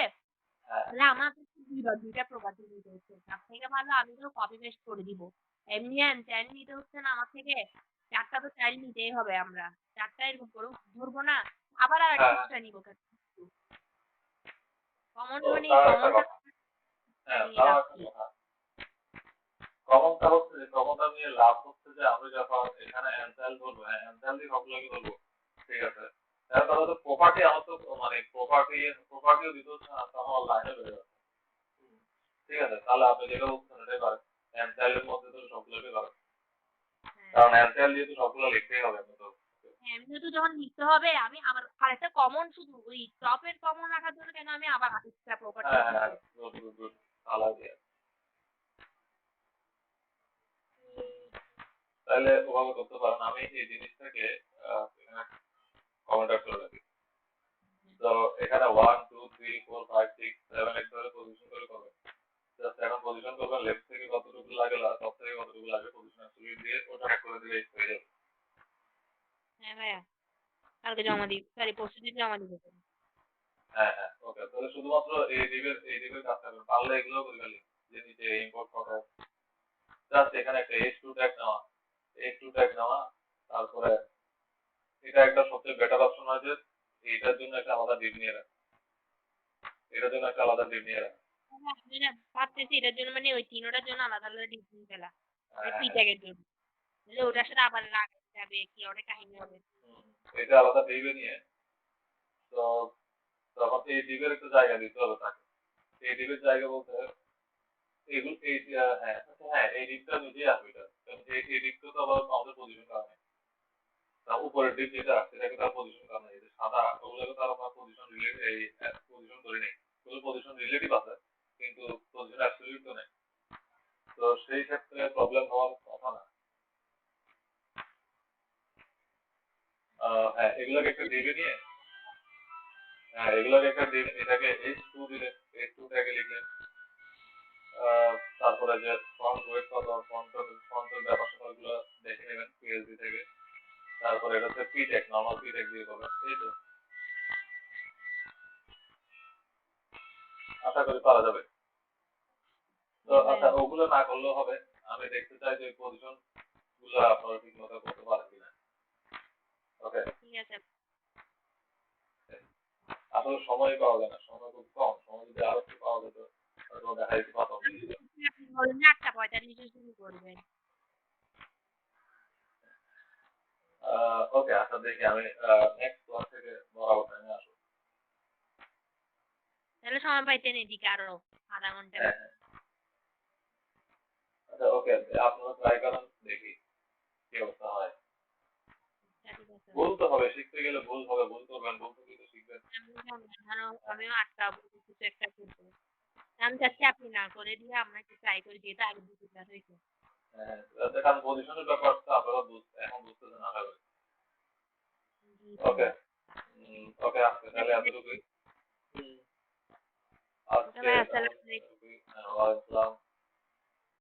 হ্যাঁ তাহলে আমার তো দুইটা প্রপার্টি নিতে হচ্ছে তার থেকে ভালো আমি তো কপি পেস্ট করে দিব এমনি চাইল্ড নিতে হচ্ছে না আমার থেকে 4টা তো চাইল্ড নিতেই হবে আমরা 4টা এরকম করে ধরবো না আবার আর একটা হ্যাঁ এক্সট্রা নিবো কেন কমন তো মানে তার একটা কমনটা কথা হ্যাঁ নিয়ে তার একটা রাখছি কথা কমনটা হচ্ছে কমনটা নিয়ে লাভ হচ্ছে যে আমি যখন এখানে অ্যানসাইল ধরবো হ্যাঁ অ্যানসাইল দিয়ে সবগুলোকে ধরবো ঠিক আছে তার কথা হচ্ছে প্রপার্টি আমার তো মানে প্রপার্টিও দিতে হচ্ছে না তো আমার লাইনে বেড়ে যাচ্ছে ঠিক আছে তাহলে আপনি যেটা বলছেন এটাই করেন অ্যানসাইলের মধ্যে তো সবগুলোকে করেন কারণ অ্যানসাইল দিয়ে তো সবগুলো লিখতেই হবে আমি তো এমনি তো যখন লিখতে হবে আমি আবার আরেকটা কমন শুধু ওই টপের কমন রাখার জন্য কেন আমি আবার এক্সট্রা প্রপার্টি হ্যাঁ দিব হ্যাঁ গুড গুড গুড তাহলে তাহলে ওভাবে করতে পারেন আমি এই জিনিসটাকে এখানে কমেন্ট করে রাখি তো এখানে 1 2 3 4 5 6 7 8 ধরে পজিশন করে করবেন জাস্ট এখন পজিশন করবেন লেফট থেকে কতটুকু লাগে টপ থেকে কতটুকু লাগে পজিশন অ্যাবসলিউট দিয়ে ওটা এক করে দিলে হয়ে যাবে হ্যাঁ ভাইয়া কালকে জমা দিই সরি পরশু দিন জমা দিব হ্যাঁ হ্যাঁ ওকে তাহলে শুধুমাত্র এই দিকের কাজ করবেন পারলে এগুলো করে ফেলি যে নিচে ইম্পোর্ট ফটো জাস্ট এখানে একটা H2 ট্যাগ নেওয়া তারপরে এটা একটা সবচেয়ে বেটার অপশন আছে এইটার জন্য একটা আলাদা ডিপ নিয়ে রাখা এটার জন্য একটা আলাদা ডিপ নিয়ে রাখা আমি না ভাবতেছি এটার জন্য মানে ওই তিনোটার জন্য আলাদা আলাদা ডিজাইন ফেলা হ্যাঁ পি হ্যাঁ ট্যাগের জন্য তাহলে ওটার সাথে আবার লাগাতে যাবে কি অনেক কাহিনী হবে এটা আলাদা ডিপে নিয়ে তো তখন এই ডিপের একটা জায়গা দিতে হবে তাকে এই ডিপের জায়গা বলতে এগুলো এই হ্যাঁ আচ্ছা হ্যাঁ এই ডিপটা নিজেই আসবে এটা কারণ এই ডিপটা তো আবার আমাদের পজিশন করা নেই তার উপরের ডিপ যেটা সেটাকে তার পজিশন করা নেই সাদা ওগুলোকে তার আপনার পজিশন রিলেট এই পজিশন করে নেই ওগুলো পজিশন রিলেটিভ আছে কিন্তু পজিশন অ্যাবসলিউট তো নেই তো সেই ক্ষেত্রে প্রবলেম হওয়ার কথা না হ্যাঁ এগুলোকে একটা ডিপে নিয়ে হ্যাঁ এগুলোকে একটা ডিপ এটাকে H2 দিলে H2 ট্যাগে লিখলে তারপরে যে ফ্রন্ট ওয়েট কত ফ্রন্টের ব্যাপার স্যাপারগুলো দেখে নেবেন পিএইচডি থেকে তারপরে এটা হচ্ছে পিটেক নর্মাল পিটেক দিয়ে করবেন এই তো আশা করি পারা যাবে তো আচ্ছা ওগুলো না করলেও হবে আমি দেখতে চাই যে পজিশন গুলো আপনারা ঠিক মতো করতে পারেন কিনা ওকে ঠিক আছে আসলে সময় পাওয়া যায় না সময় খুব কম সময় যদি আরো একটু পাওয়া যেত হয়তো দেখা যেতে পারতাম আপনি বলেন যে 8:45 শুরু করবেন ওকে আচ্ছা দেখি আমি নেক্সট ক্লাস থেকে বরাবর টাইমে আসবো তাহলে সময় পাইতেন এদিকে আরো আধা ঘন্টা হ্যাঁ হ্যাঁ আচ্ছা ওকে আপনারা ট্রাই করেন দেখি কি অবস্থা হয় ঠিক আছে ভুল তো হবে শিখতে গেলে ভুল হবে ভুল করবেন ভুল থেকে তো শিখবেন আমিও 8টা কিছু একটা করবো আমি চাচ্ছি আপনি না করে দিয়ে আমরা একটু ট্রাই করি যেহেতু আগে দুটো ক্লাস হয়েছে হ্যাঁ দেখান পজিশনের ব্যাপারটা আপনারা এখন বুঝতেছেন না হবে ওকে ওকে আজকে তাহলে এতটুকুই আজকে ভাই আসসালামু আলাইকুম ওয়ালাইকুম আসসালাম